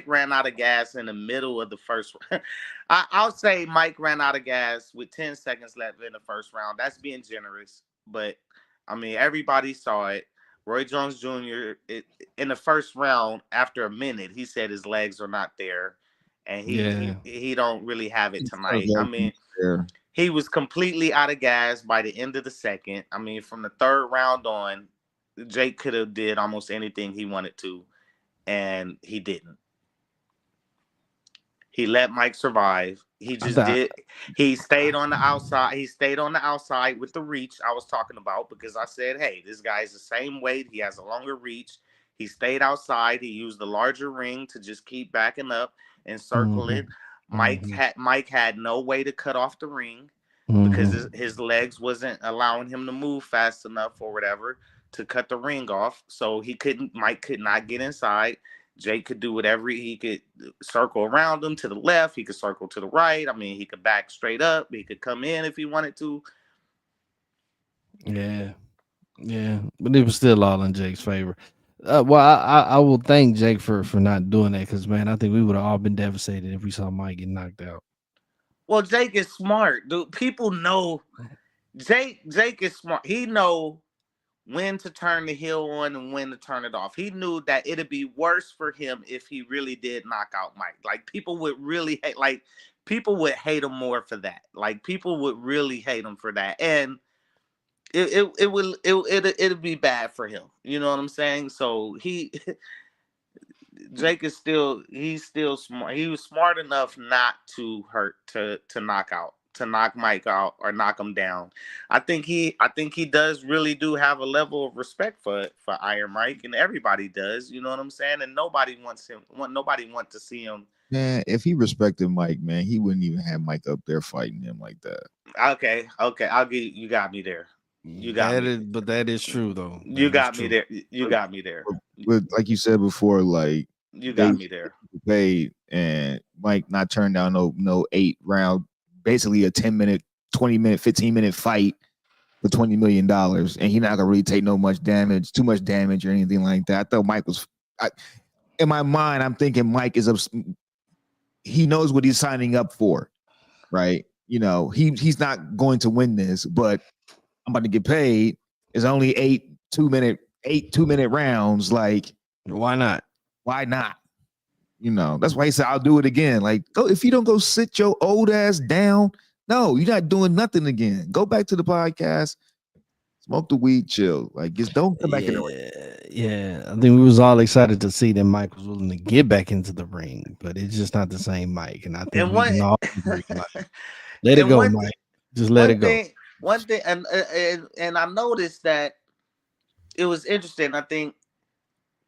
ran out of gas in the middle of the first round. I'll say Mike ran out of gas with 10 seconds left in the first round. That's being generous. But I mean, everybody saw it. Roy Jones Jr. In the first round, after a minute, he said his legs are not there. And he don't really have it tonight. I mean, he was completely out of gas by the end of the second. I mean, from the third round on, Jake could have did almost anything he wanted to, and he didn't. He let Mike survive. He just did. He stayed on the outside. He stayed on the outside with the reach I was talking about because I said, hey, this guy's the same weight. He has a longer reach. He stayed outside. He used the larger ring to just keep backing up and circling. Mike had no way to cut off the ring because his legs wasn't allowing him to move fast enough or whatever to cut the ring off. So Mike could not get inside. Jake could do whatever he could, circle around him to the left. He could circle to the right. I mean, he could back straight up. He could come in if he wanted to. Yeah. But it was still all in Jake's favor. Well, I will thank Jake for not doing that because, man, I think we would have all been devastated if we saw Mike get knocked out. Well, Jake is smart, dude. People know Jake is smart. He know when to turn the heel on and when to turn it off. He knew that it'd be worse for him if he really did knock out Mike. Like, people would really hate him more for that. Like, people would really hate him for that. And it'd be bad for him. You know what I'm saying? So Jake is he's still smart. He was smart enough not to knock Mike out or knock him down. I think he does have a level of respect for Iron Mike, and everybody does. You know what I'm saying? And nobody wants to see him. Man, if he respected Mike, man, he wouldn't even have Mike up there fighting him like that. Okay, you got me there. But that is true though. You got me there. You got me there. But like you said before, like, you got me there. Paid and Mike not turn down no 8 round, basically a 10-minute, 20-minute, 15-minute fight for $20 million, and he not gonna really take too much damage or anything like that. I thought Mike was. In my mind, I'm thinking Mike is he knows what he's signing up for, right? You know, he's not going to win this, but I'm about to get paid. It's only 8 2-minute rounds. Like, why not? Why not? You know, that's why he said, I'll do it again. Like, if you don't go sit your old ass down, no, you're not doing nothing again. Go back to the podcast, smoke the weed, chill. Like, just don't come back in the ring. Yeah, I think we was all excited to see that Mike was willing to get back into the ring, but it's just not the same Mike. And I think we can all agree, like, let it go, Mike. Just let it go. One thing, and I noticed that it was interesting. I think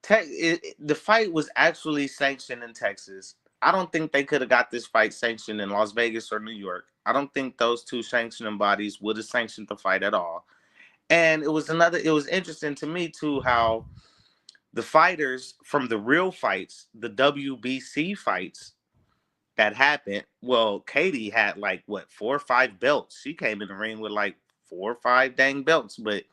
the fight was actually sanctioned in Texas. I don't think they could have got this fight sanctioned in Las Vegas or New York. I don't think those two sanctioning bodies would have sanctioned the fight at all. And it was interesting to me too how the fighters from the real fights, the WBC fights that happened, well, Katie had like 4 or 5 belts. She came in the ring with like 4 or 5 dang belts. But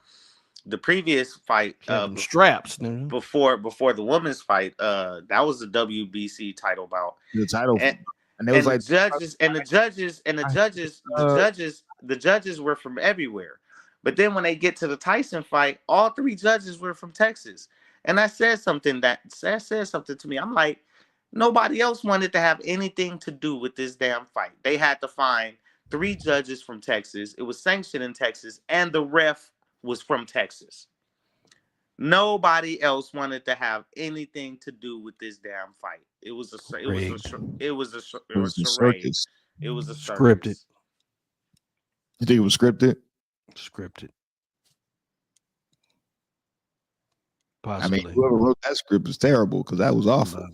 the previous fight, straps before the women's fight, that was the WBC title bout. The title, and it was like the judges were from everywhere. But then when they get to the Tyson fight, all 3 judges were from Texas. And that said something to me. I'm like, nobody else wanted to have anything to do with this damn fight. They had to find 3 judges from Texas. It was sanctioned in Texas, and the ref was from Texas. Nobody else wanted to have anything to do with this damn fight. It was a charade. It was a circus. It was a scripted. You think it was scripted? Scripted. Possibly. I mean, whoever wrote that script was terrible because that was awful.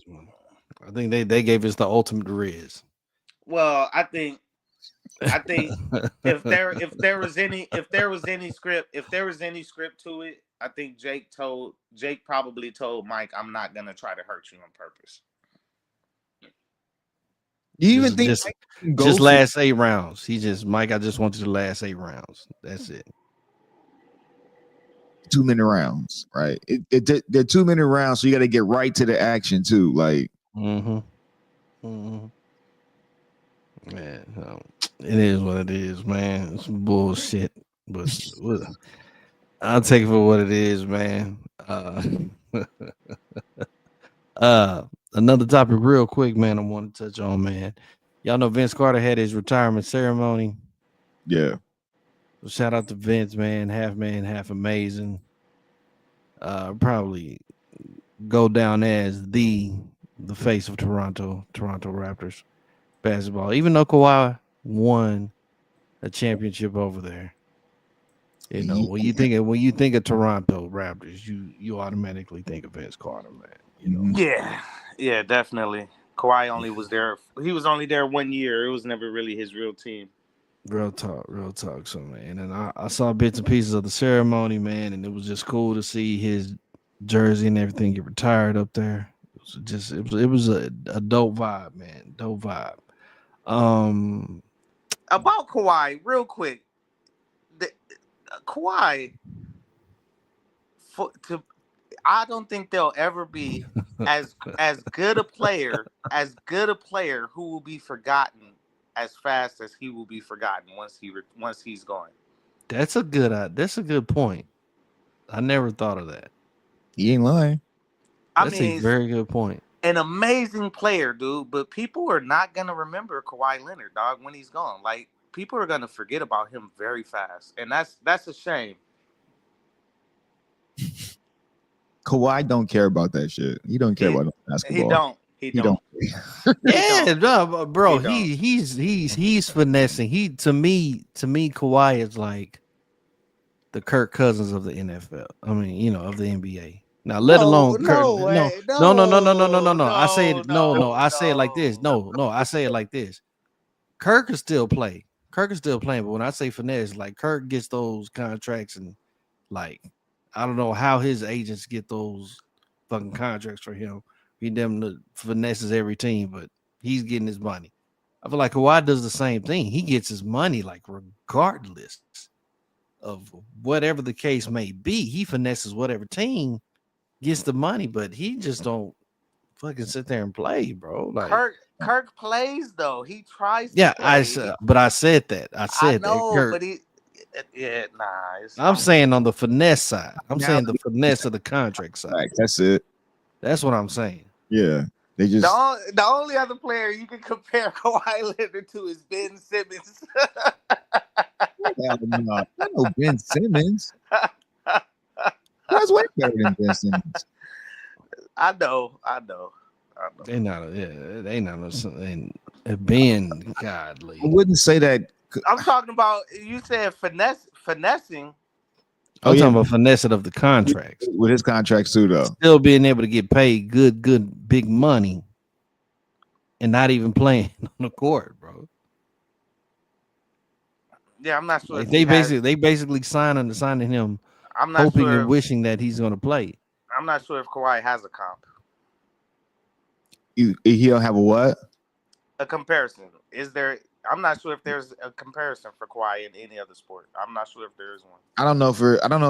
I think they gave us the ultimate Riz. Well, I think if there was any script to it, I think Jake probably told Mike, "I'm not gonna try to hurt you on purpose." You even think just last 8 rounds? Mike, I just wanted the last 8 rounds. That's it. 2 minute rounds, right? They're 2 minute rounds, so you got to get right to the action too. Like, man, it is what it is, man. It's bullshit, but I'll take it for what it is, man. Another topic, real quick, man. I want to touch on, man. Y'all know Vince Carter had his retirement ceremony. Yeah. So shout out to Vince, man. Half man, half amazing. Probably go down as the face of Toronto Raptors basketball. Even though Kawhi won a championship over there, you know, when you think of Toronto Raptors, you automatically think of Vince Carter, man. You know? Yeah, definitely. Kawhi only was there. He was only there 1 year. It was never really his real team. Real talk. So, man, and I saw bits and pieces of the ceremony, man, and it was just cool to see his jersey and everything get retired up there. It was a dope vibe, man. Dope vibe. About Kawhi, real quick. Kawhi, I don't think there'll ever be as good a player who will be forgotten as fast as he will be forgotten once he's gone. That's a good point. I never thought of that. He ain't lying. That's a very good point. An amazing player, dude, but people are not gonna remember Kawhi Leonard, dog, when he's gone. Like, people are gonna forget about him very fast, and that's a shame. Kawhi don't care about that shit. He don't care about basketball. He don't. Yeah, no, bro. He's finessing. To me, Kawhi is like the Kirk Cousins of the NFL. I mean, you know, of the NBA. Now, let alone Kirk. No. I say it. No. I say it like this. No. I say it like this. Kirk can still play. Kirk is still playing, but when I say finesse, like Kirk gets those contracts, and like I don't know how his agents get those fucking contracts for him. He them finesses every team, but he's getting his money. I feel like Kawhi does the same thing. He gets his money like regardless of whatever the case may be. He finesses whatever team gets the money, but he just don't fucking sit there and play, bro. Like Kirk plays though. He tries to play. I said that. I know, that. But I'm saying on the finesse side. I'm saying the finesse of the contract side. Right, that's it. That's what I'm saying. Yeah. They just the only other player you can compare Kawhi Leonard to is Ben Simmons. I know Ben Simmons. That's way better than Ben Simmons. I know. They not Ben godly. I wouldn't say that. I'm talking about, you said finessing. I'm talking about finessing of the contracts. With his contracts too, though. Still being able to get paid good, big money. and not even playing on the court, bro. Yeah, I'm not sure Like if they basically signing him, I'm not hoping sure. and wishing that he's gonna play. I'm not sure if Kawhi has a comp. He'll have a what? A comparison. Is there? I'm not sure if there's a comparison for Kawhi in any other sport. I'm not sure if there is one. I don't know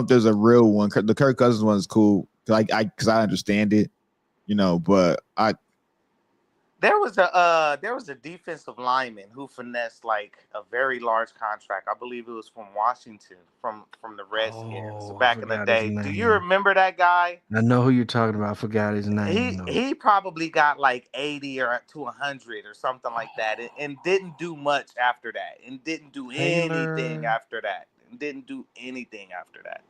if there's a real one. The Kirk Cousins one is cool because I understand it, but There was a defensive lineman who finessed like a very large contract. I believe it was from Washington, from the Redskins back in the day. Do you remember that guy? I know who you're talking about. I forgot his name. He probably got like 80 or to 100 or something like that, and didn't do much after that, and didn't do anything after that, and didn't do anything after that.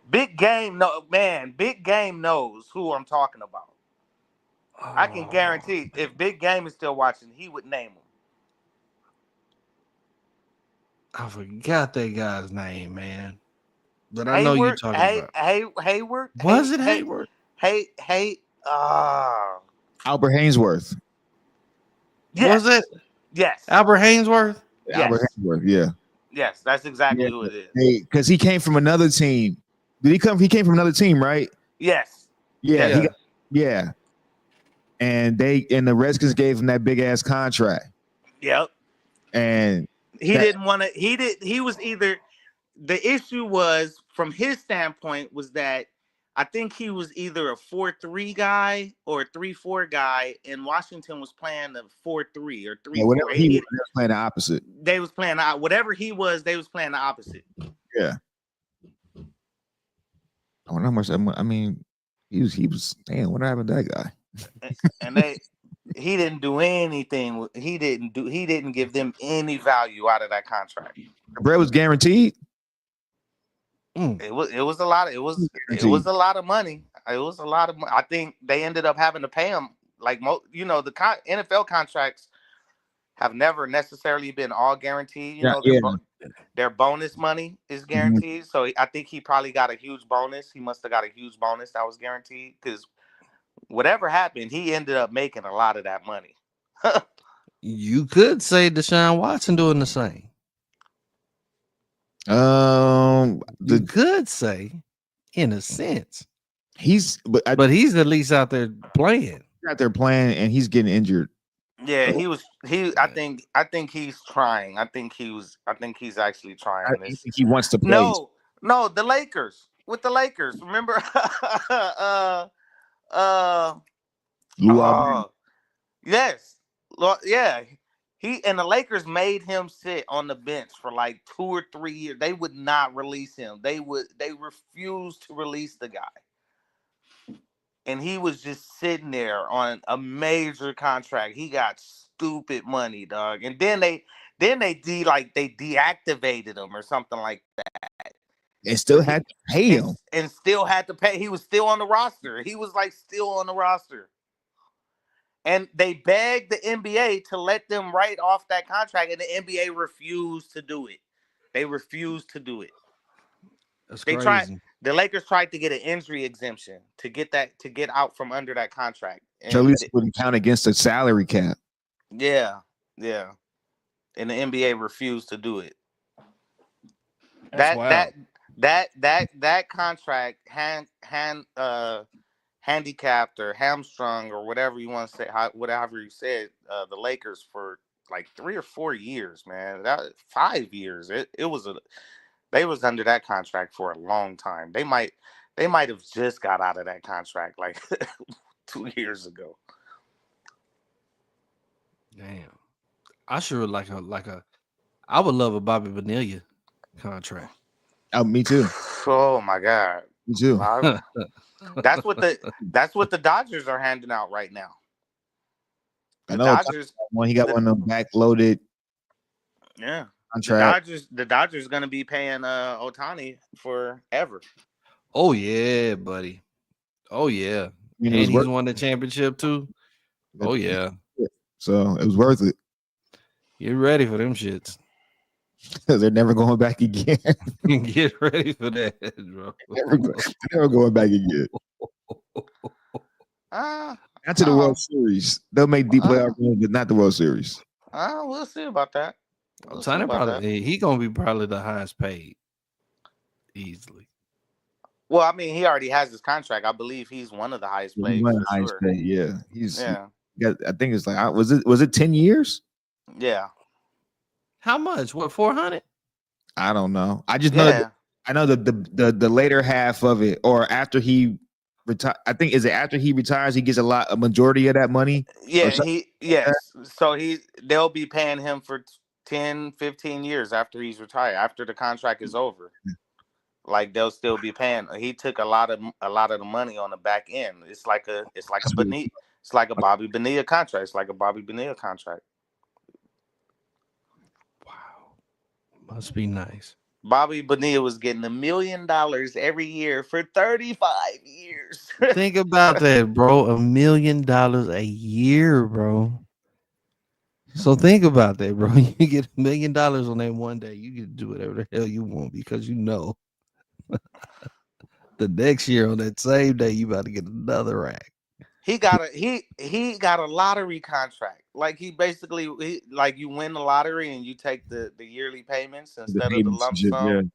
Big Game knows who I'm talking about. I can guarantee if Big Game is still watching, he would name him. I forgot that guy's name, man. But I know you're talking about. Hayward? Was it Hayward? Albert Hainsworth. Yes. Was it? Yes. Albert Hainsworth? Yes. Albert Hainsworth, yeah. Yes, that's exactly who it is. Because he came from another team. Did he come? He came from another team, right? Yes. Yeah. Yeah. And the Redskins gave him that big ass contract. Yep. And didn't want to. He was either. The issue was from his standpoint was that I think he was either a 4-3 guy or a 3-4 guy, and Washington was playing the 4-3 or 3-4. Yeah, whatever he was playing the opposite. They was playing whatever he was. They was playing the opposite. Yeah. I wonder how much. I mean, he was. Damn, what happened to that guy? And he didn't do anything. He didn't give them any value out of that contract. The bread was guaranteed. It was a lot. It was a lot of money. It was a lot of money. I think they ended up having to pay him like the NFL contracts have never necessarily been all guaranteed. Their bonus money is guaranteed. Mm-hmm. So I think he probably got a huge bonus. He must have got a huge bonus that was guaranteed because whatever happened, he ended up making a lot of that money. You could say Deshaun Watson doing the same. You could say, in a sense, but he's at least out there playing. Out there playing, and he's getting injured. Yeah, I think he's trying. I think he's actually trying. I think he wants to play. No, the Lakers. With the Lakers, remember? Yes. Yeah. He and the Lakers made him sit on the bench for like 2 or 3 years. They would not release him. They refused to release the guy. And he was just sitting there on a major contract. He got stupid money, dog. And then they deactivated him or something like that. And still had to pay him. And still had to pay. He was still on the roster. He was like still on the roster. And they begged the NBA to let them write off that contract, and the NBA refused to do it. They refused to do it. That's crazy. The Lakers tried to get an injury exemption to get out from under that contract. So at least it wouldn't count against the salary cap. Yeah. And the NBA refused to do it. That contract handicapped or hamstrung or whatever you want to say, whatever you said, the Lakers for like 3 or 4 years, man. 5 years. They was under that contract for a long time. They might have just got out of that contract like 2 years ago. Damn. I sure would I would love a Bobby Bonilla contract. Oh, me too. Oh my God. Me too. That's what the Dodgers are handing out right now. I know Dodgers, he got one of them backloaded. Yeah. Contract. The Dodgers going to be paying Ohtani forever. Oh yeah, buddy. Oh yeah. And he's won the championship too. Oh yeah. So it was worth it. Get ready for them shits. They're never going back again. Get ready for that, bro. Never going back again. Not to the World Series. They'll make deep playoff runs, but not the World Series. We'll see about that. I'm telling you, probably he gonna be probably the highest paid, easily. Well, I mean, he already has his contract. I believe he's one of the highest paid. Paid, yeah. Yeah. I think it's like was it 10 years? Yeah. How much? What, 400? I don't know. I just know I know the later half of it, or after he retire. I think is it after he retires, he gets a majority of that money. Yeah, So they'll be paying him for 10, 15 years after he's retired, after the contract is over. Like they'll still be paying. He took a lot of the money on the back end. It's like a Bobby Bonilla contract. It's like a Bobby Bonilla contract. Wow, must be nice. Bobby Bonilla was getting $1 million every year for 35 years. Think about that, bro. $1 million a year, bro. So think about that, bro. You get $1 million on that one day. You can do whatever the hell you want because you know the next year on that same day you about to get another rack. He got a lottery contract. Like he basically like you win the lottery and you take the yearly payments instead of the lump sum.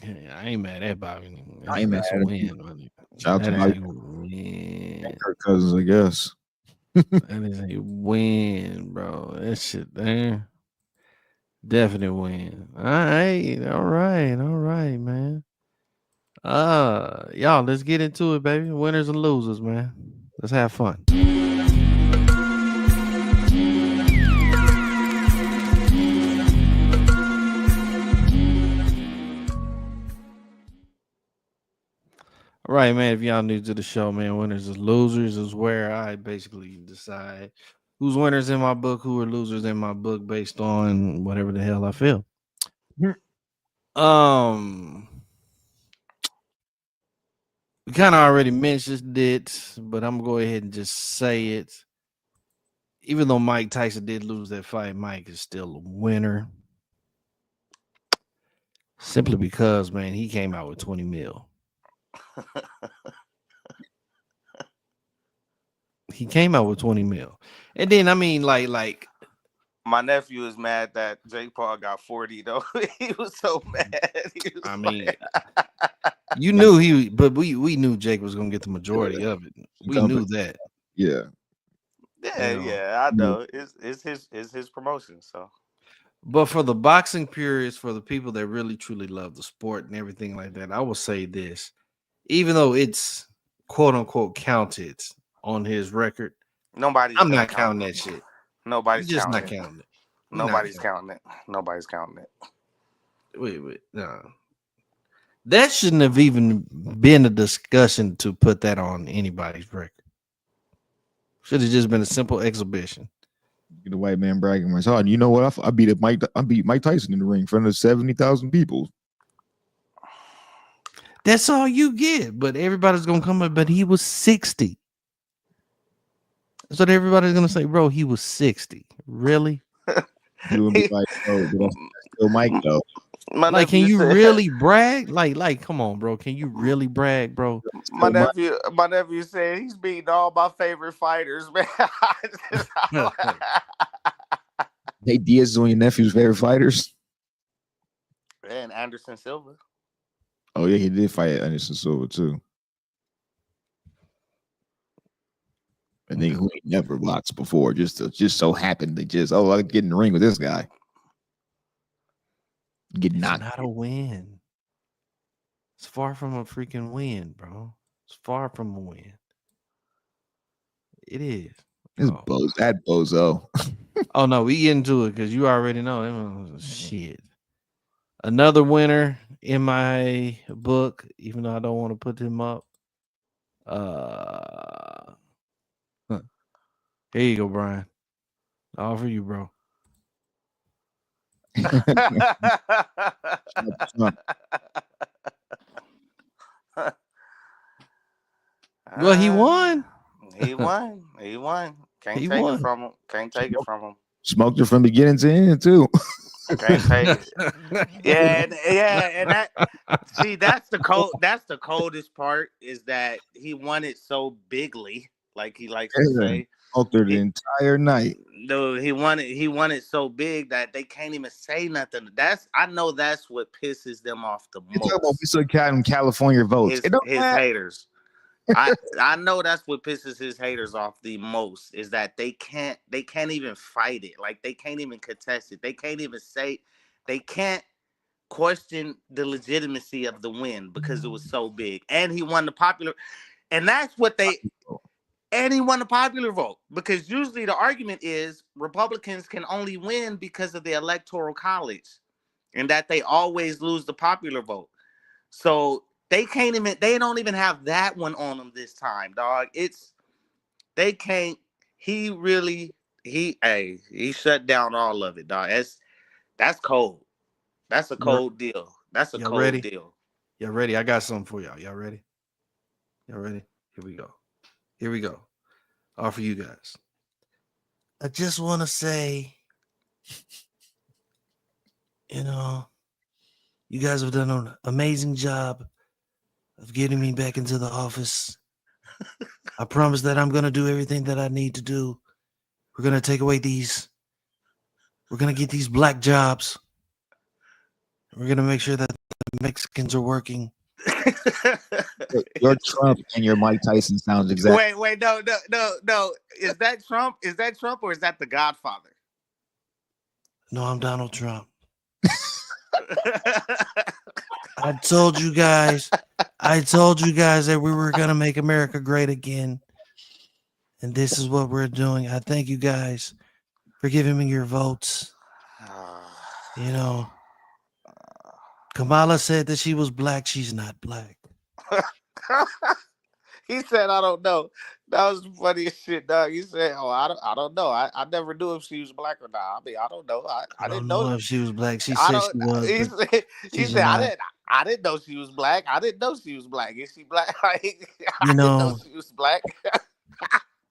Yeah, I ain't mad at Bobby. I ain't mad at win. Shout out to Bobby. Kirk Cousins, I guess. That is a win, bro. That shit there. Definite win. All right, man. Y'all, let's get into it, baby. Winners and losers, man. Let's have fun. All right, man. If y'all new to the show, man, winners and losers is where I basically decide who's winners in my book, who are losers in my book, based on whatever the hell I feel. We kind of already mentioned it, but I'm gonna go ahead and just say it. Even though Mike Tyson did lose that fight, Mike is still a winner. Simply because, man, he came out with 20 mil. He came out with 20 mil. And then, I mean, like my nephew is mad that Jake Paul got 40, though. He was so mad. You knew but we knew Jake was gonna get the majority of it. We knew that. Yeah. I know. It's his promotion, so. But for the boxing purists, for the people that really truly love the sport and everything like that, I will say this. Even though it's quote unquote counted on his record, I'm not counting that shit. Nobody's just counting not counting it. Nobody's counting it. Nobody's counting it. Wait, no. That shouldn't have even been a discussion to put that on anybody's record. Should have just been a simple exhibition. Get a white man bragging my son. You know what? I beat Mike Tyson in the ring in front of 70,000 people. That's all you get. But everybody's gonna come up. But he was 60. So everybody's gonna say, "Bro, he was 60." Really? You be like, "Oh, but that's still Mike though." Like, can you really brag? Like, come on, bro. Can you really brag, bro? My nephew said he's beating all my favorite fighters, man. Nate Diaz is one of your nephew's favorite fighters. And Anderson Silva. Oh yeah, he did fight Anderson Silva too. I think who he never boxed before, just so happened to I get in the ring with this guy. Get knocked. Not a win. It's far from a freaking win, bro. It's far from a win. It is. That bozo. Oh no, we get into it because you already know. Shit. Another winner in my book, even though I don't want to put him up. Here you go, Brian. All for you, bro. Well, he won. He won. Can't take it from him. Smoked her from beginning to end too. Can't take it. And that that's the cold. That's the coldest part is that he won it so bigly, like he likes to say. Altered the entire night. No, he won it. He won it so big that they can't even say nothing. I know that's what pisses them off the You most. talk about we still counting California votes. His haters. I know that's what pisses his haters off the most is that they can't even fight it. Like they can't even contest it. They can't even say they can't question the legitimacy of the win because it was so big. And he won the popular, and that's what they. And he won the popular vote because usually the argument is Republicans can only win because of the Electoral College and that they always lose the popular vote. So they don't even have that one on them this time, dog. They can't, he shut down all of it, dog. That's cold. That's a cold deal. That's a cold deal. Y'all ready? I got something for y'all. Y'all ready? Y'all ready? Here we go. All for you guys. I just want to say, you guys have done an amazing job of getting me back into the office. I promise that I'm going to do everything that I need to do. We're going to take away we're going to get these black jobs. We're going to make sure that the Mexicans are working. Your Trump and your Mike Tyson sounds exactly. Wait, no. Is that Trump? Is that Trump or is that the Godfather? No, I'm Donald Trump. I told you guys that we were going to make America great again. And this is what we're doing. I thank you guys for giving me your votes. Kamala said that she was black. She's not black. He said, I don't know. That was the funniest shit, dog. He said, I don't know. I never knew if she was black or not. I mean, I don't know. I didn't know if she was black. She said she was. He said I didn't know she was black. I didn't know she was black. Is she black? I didn't know she was black.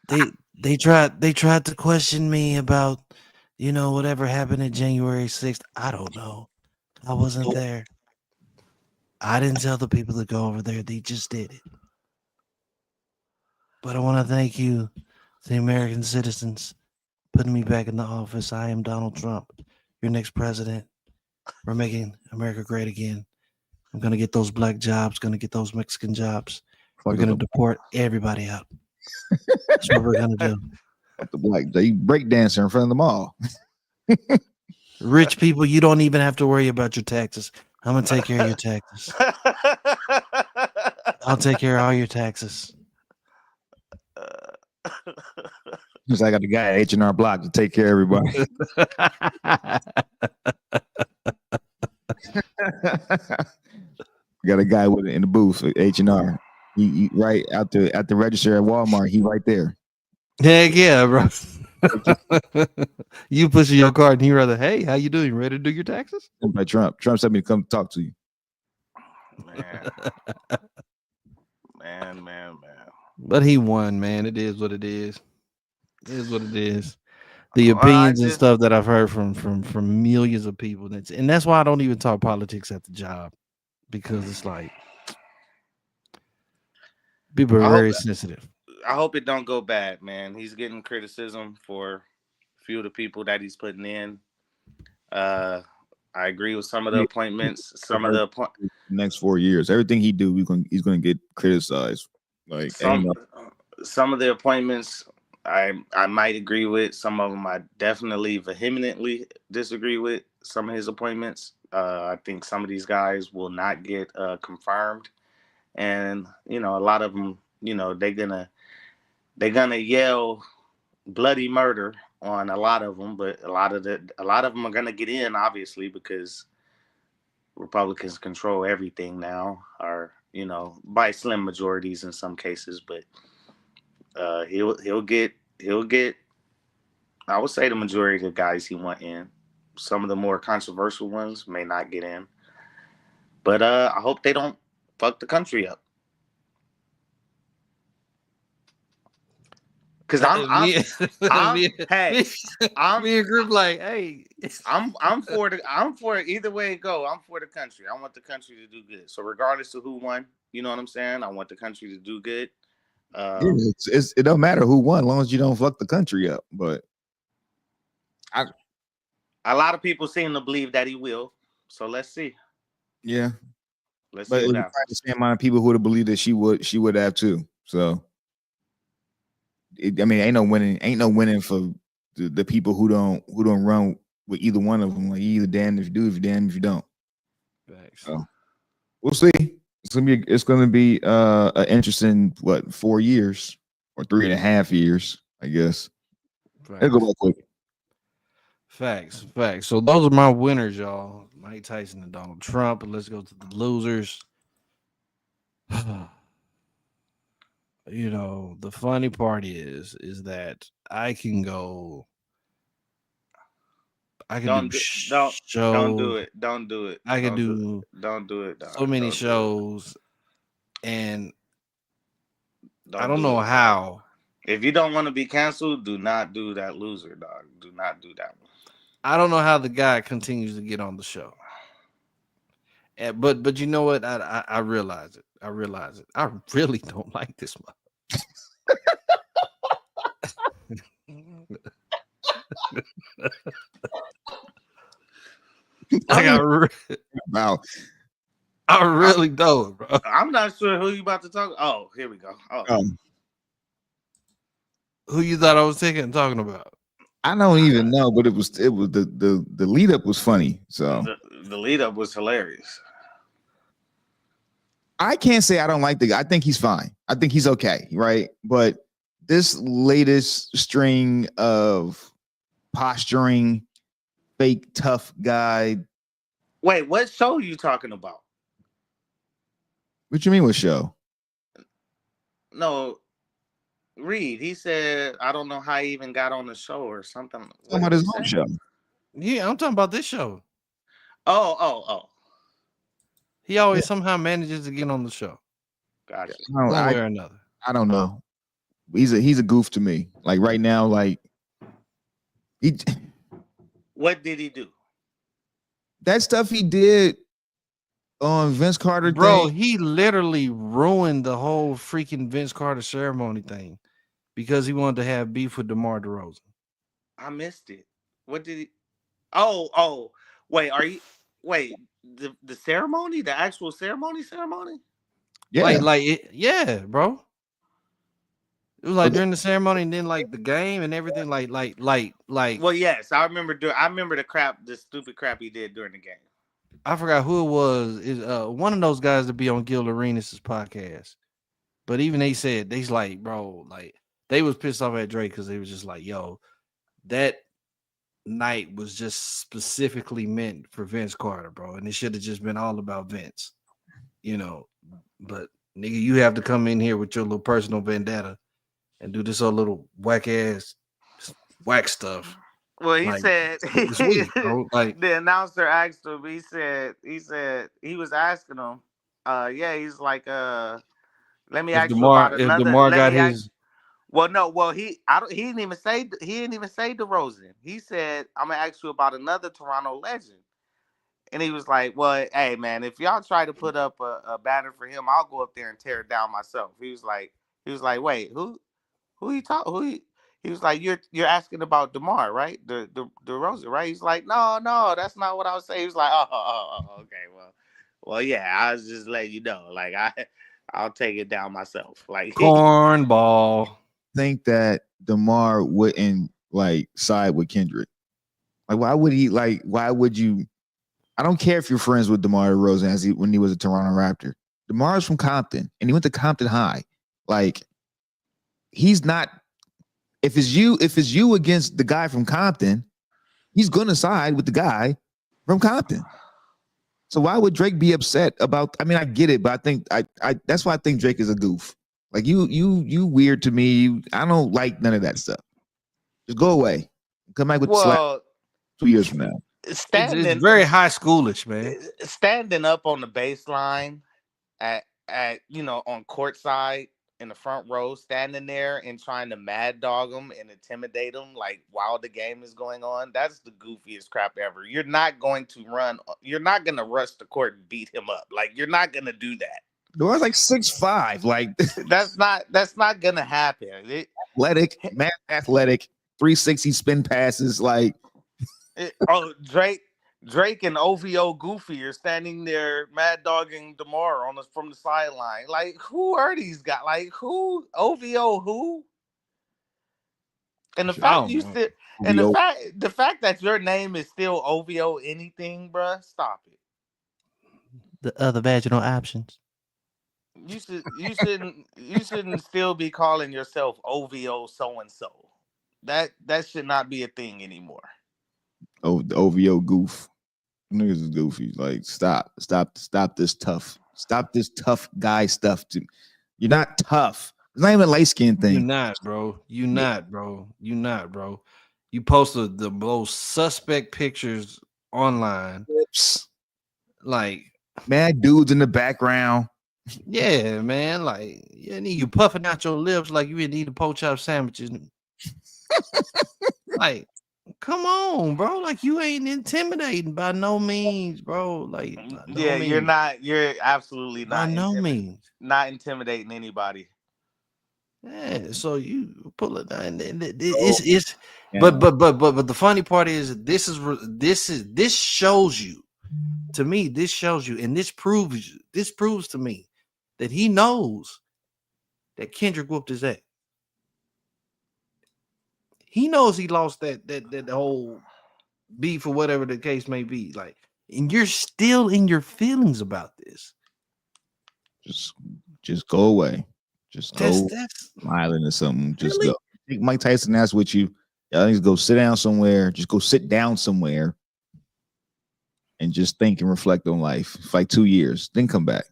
They tried to question me about, whatever happened at January 6th. I don't know. I wasn't there. I didn't tell the people to go over there. They just did it. But I want to thank you, the American citizens, putting me back in the office. I am Donald Trump, your next president. We're making America great again. I'm going to get those black jobs, going to get those Mexican jobs. We're going to deport everybody out. That's what we're going to do. The black, they break dancer in front of them all. Rich people, you don't even have to worry about your taxes. I'm going to take care of your taxes. I'll take care of all your taxes. Because I got the guy at H&R Block to take care of everybody. We got a guy with it in the booth at H&R. He right out at the register at Walmart. He right there. Heck yeah, bro. You pushing your card and he rather, hey, how you doing? Ready to do your taxes? By Trump. Trump sent me to come talk to you. Man. But he won, man. It is what it is. It is what it is. The opinions and stuff that I've heard from millions of people. And that's why I don't even talk politics at the job. Because it's like people are very sensitive. I hope it don't go bad, man. He's getting criticism for a few of the people that he's putting in. I agree with some of the appointments. Some of the next 4 years, everything he do, he's going to get criticized. Like some of the appointments, I might agree with. Some of them I definitely vehemently disagree with. Some of his appointments. I think some of these guys will not get confirmed, and a lot of them, they're gonna yell bloody murder on a lot of them, but a lot of them are gonna get in, obviously, because Republicans control everything now, or by slim majorities in some cases. But he'll get. I would say the majority of the guys he want in. Some of the more controversial ones may not get in, but I hope they don't fuck the country up. Cause me and group like, hey, I'm for either way it go. I'm for the country. I want the country to do good. So regardless of who won, you know what I'm saying? I want the country to do good. It don't matter who won, as long as you don't fuck the country up. But a lot of people seem to believe that he will. So let's see. Yeah. Let's see what happens. The same amount of people who would have believed that she would have too. So ain't no winning for the people who don't run with either one of them. Like, you either damned if you do, if you damned if you don't. Thanks. So we'll see. It's gonna be an interesting 4 years or 3.5 years, I guess. It'll go by quick. Facts. So those are my winners, y'all. Mike Tyson and Donald Trump. And let's go to the losers. You know, the funny part is that I can do shows. Don't do it. I can do so many shows, and I don't know how. If you don't want to be canceled, do not do that loser, dog. Do not do that one. I don't know how the guy continues to get on the show. But you know what? I realize it. I really don't like this one. I really don't, bro. I'm not sure who you about to talk. Oh, here we go. Who you thought I was talking about? I don't even know, but it was the lead up was funny. So the lead up was hilarious. I can't say I don't like the guy. I think he's fine. I think he's okay, right? But this latest string of posturing, fake tough guy. Wait, what show are you talking about? What you mean, what show? No, Reed. He said, I don't know how he even got on the show or something. Talking about his own show. Yeah, I'm talking about this show. Oh. He always somehow manages to get on the show. Gotcha. One way or another. I don't know. He's a goof to me. Like right now, like what did he do? That stuff he did on Vince Carter, bro. He literally ruined the whole freaking Vince Carter ceremony thing because he wanted to have beef with DeMar DeRozan. I missed it. What did he? Oh. Wait, the ceremony, the actual ceremony? Yeah, yeah, bro. It was like during the ceremony and then like the game and everything, like. Well, yes, I remember the stupid crap he did during the game. I forgot who it was. Is one of those guys to be on Gil Arenas' podcast. But even they said they's like, bro, like they was pissed off at Drake because they was just like, yo, that night was just specifically meant for Vince Carter, bro, and it should have just been all about Vince, you know. But nigga, you have to come in here with your little personal vendetta and do this little whack stuff. Well, he said week, bro. Like the announcer asked him. He said he was asking him. He's like, let me ask you about another. If DeMar got his. Well, no. Well, he didn't even say DeRozan. He said, I'm gonna ask you about another Toronto legend. And he was like, well, hey man, if y'all try to put up a banner for him, I'll go up there and tear it down myself. He was like, wait, who you talk? He was like, you're asking about DeMar, right? The DeRozan, right? He's like, no, that's not what I was saying. He was like, oh, okay, well, yeah, I was just letting you know, like I'll take it down myself, like cornball. Think that DeMar wouldn't like side with Kendrick. Like, why would he? Like, why would you? I don't care if you're friends with DeMar DeRozan when he was a Toronto Raptor. DeMar's from Compton, and he went to Compton High. Like, he's not. If it's you against the guy from Compton, he's gonna side with the guy from Compton. So why would Drake be upset about? I mean, I get it, but I think I that's why I think Drake is a goof. Like you weird to me. I don't like none of that stuff. Just go away. Come back with the slap 2 years from now. It's very high schoolish, man. Standing up on the baseline at on court side in the front row, standing there and trying to mad dog him and intimidate him like while the game is going on. That's the goofiest crap ever. You're not going to rush the court and beat him up. Like, you're not gonna do that. Demar's like 6'5", like that's not gonna happen. Athletic, 360 spin passes, like Drake and OVO Goofy are standing there mad dogging DeMar from the sideline. Like, who are these guys? Like, who? OVO who? And the fact the fact that your name is still OVO anything, bruh, stop it. The other vaginal options. You shouldn't still be calling yourself OVO so and so. That should not be a thing anymore. Oh, the OVO goof. Niggas is goofy. Like, stop this tough. Stop this tough guy stuff. You're not tough. It's not even a light skin thing. You're not, bro. You're not, bro. You posted the most suspect pictures online. Lips. Like, mad dudes in the background. Yeah, man. Like, you puffing out your lips like you eating pork chop sandwiches. Like, come on, bro. Like, you ain't intimidating by no means, bro. Like, you're absolutely not. By no means. Not intimidating anybody. Yeah, so you pull it down. But the funny part is this shows you, to me, this shows you, and this proves to me that he knows that Kendrick whooped his ass. He knows he lost that whole beef or whatever the case may be. Like, and you're still in your feelings about this. Just go away. Just go smiling or something. Just really? Go. Take Mike Tyson ass with you. Y'all need to go sit down somewhere. Just go sit down somewhere and just think and reflect on life for like 2 years. Then come back.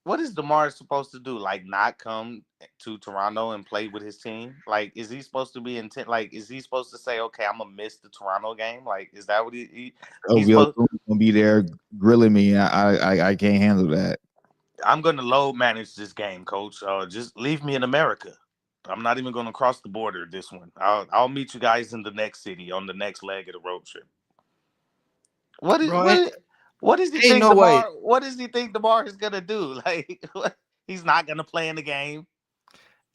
What is DeMar supposed to do? Like, not come to Toronto and play with his team? Like, is he supposed to be intent? Like, is he supposed to say, okay, I'm gonna miss the Toronto game? Like, is that what he's supposed to be there grilling me? I can't handle that. I'm gonna load manage this game, coach. Just leave me in America. I'm not even gonna cross the border this one. I'll meet you guys in the next city on the next leg of the road trip. What does he think DeMar? What does he think DeMar is gonna do? Like, he's not gonna play in the game.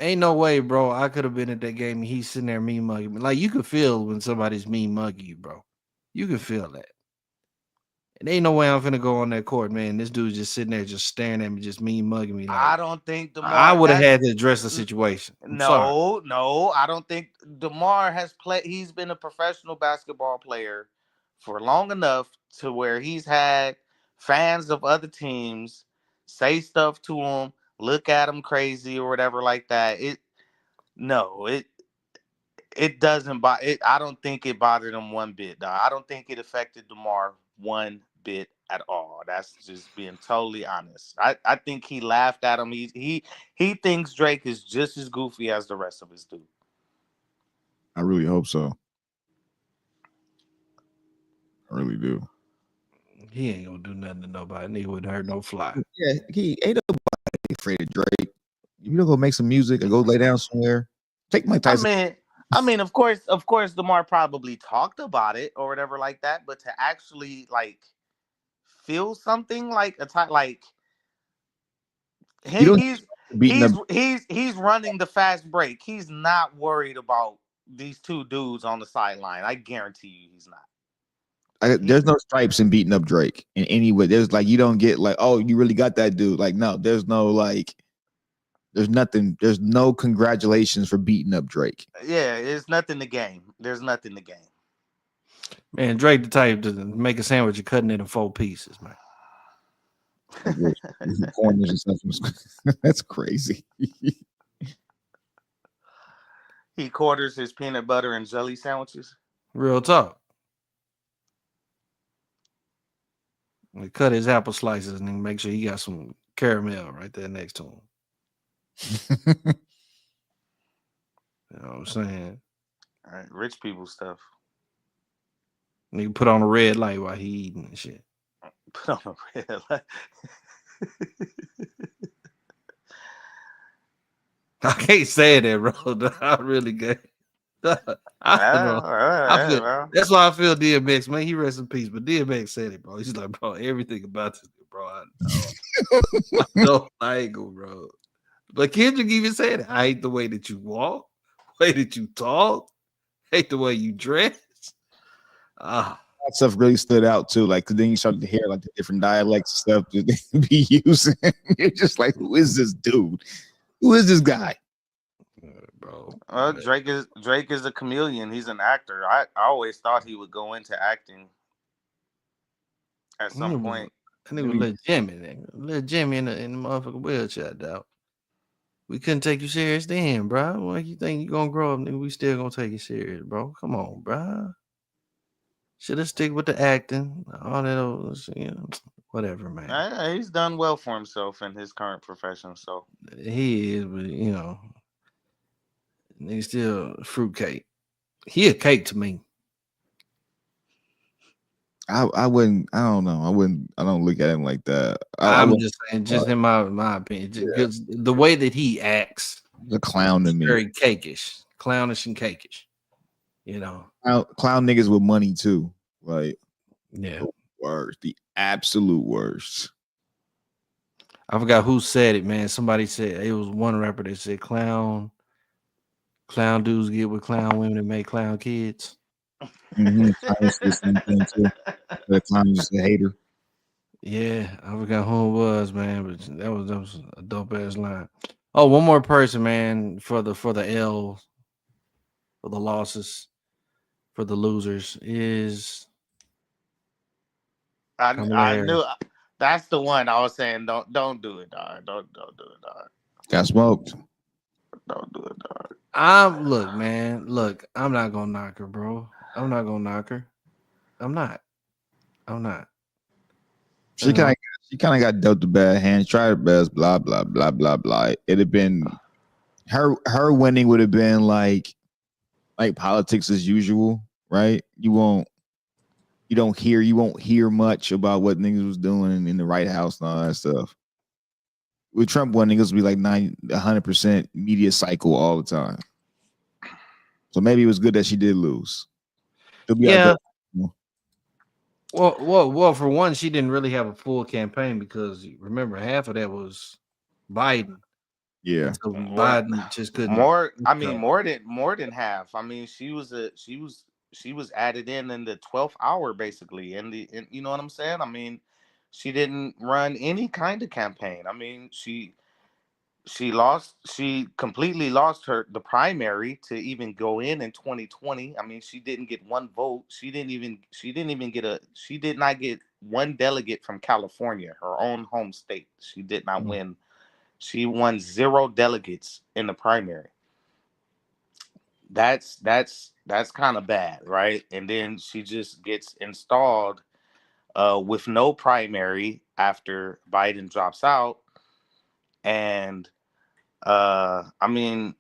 Ain't no way, bro. I could have been at that game and he's sitting there mean mugging me. Like, you could feel when somebody's mean mugging you, bro. You can feel that. And ain't no way I'm finna go on that court, man. This dude's just sitting there, just staring at me, just mean mugging me. Like, I don't think DeMar. I would have had to address the situation. No, I don't think DeMar has played. He's been a professional basketball player for long enough to where he's had fans of other teams say stuff to him, look at him crazy or whatever like that. It doesn't. I don't think it bothered him one bit. Dog. I don't think it affected DeMar one bit at all. That's just being totally honest. I think he laughed at him. He thinks Drake is just as goofy as the rest of us do. I really hope so. I really do. He ain't gonna do nothing to nobody. Nigga wouldn't hurt no fly. Yeah, he ain't nobody afraid of Drake. You don't go make some music or go lay down somewhere. Take Mike Tyson. I mean, of course, DeMar probably talked about it or whatever like that, but to actually like feel something like he's running the fast break. He's not worried about these two dudes on the sideline. I guarantee you, he's not. There's no stripes in beating up Drake in any way. There's like, you don't get like, oh, you really got that dude. Like, no, there's no like. There's nothing. There's no congratulations for beating up Drake. Yeah, there's nothing to gain. There's nothing to gain. Man, Drake the type to make a sandwich and cutting it in 4 pieces, man. That's crazy. He quarters his peanut butter and jelly sandwiches. Real talk. He cut his apple slices and then make sure he got some caramel right there next to him. You know what I'm saying? All right, rich people stuff. Nigga put on a red light while he eating and shit. Put on a red light. I can't say that, bro. I really can't. I don't know. I feel that's why I feel DMX, man. He rest in peace. But DMX said it, bro. He's like, bro, everything about this, bro. I don't like him, bro. But Kendrick even said it. I hate the way that you walk, way that you talk, hate the way you dress. That stuff really stood out too. Like, cause then you started to hear like the different dialects and stuff that they be using. You're just like, who is this dude? Who is this guy? Bro. Drake is a chameleon. He's an actor. I always thought he would go into acting at some point. I think we let Jimmy in the motherfucking wheelchair, dog. We couldn't take you serious then, bro. Why you think you gonna grow up, nigga? We still gonna take you serious, bro. Come on, bro. Should have stick with the acting, all that, whatever, man. He's done well for himself in his current profession, so he is, but he's still fruitcake. He a cake to me. I wouldn't. I don't know. I don't look at him like that. I'm just saying, just in my opinion, because the way that he acts, the clown to me, very clownish and cakish. Clown niggas with money too. Like, the worst, the absolute worst. I forgot who said it, man. Somebody said it was one rapper that said clown dudes get with clown women and make clown kids. The clown is just a hater. Yeah, I forgot who it was, man, but that was a dope ass line. Oh, one more person, man, for the L, for the losses, for the losers is. I knew that's the one I was saying. Don't do it, dog. Don't do it, dog. Got smoked. Don't do it, dog. Look, man. Look, I'm not gonna knock her, bro. I'm not gonna knock her. I'm not. She kind of got dealt the bad hand. Tried her best. Blah blah blah blah blah. It'd have been her winning would have been like politics as usual, right? You won't hear much about what niggas was doing in the White House and all that stuff. With Trump winning, niggas would be like 100% media cycle all the time. So maybe it was good that she did lose. Yeah. Well, for one, she didn't really have a full campaign because remember, half of that was Biden. Yeah. So Biden just couldn't. More than half. I mean, she was added in the 12th hour basically, and you know what I'm saying? I mean, she didn't run any kind of campaign. I mean, she completely lost the primary to even go in 2020. I mean, she didn't get one vote. She did not get one delegate from California, her own home state. She did not win. She won 0 delegates in the primary. That's kind of bad, right? And then she just gets installed with no primary after Biden drops out. And I mean,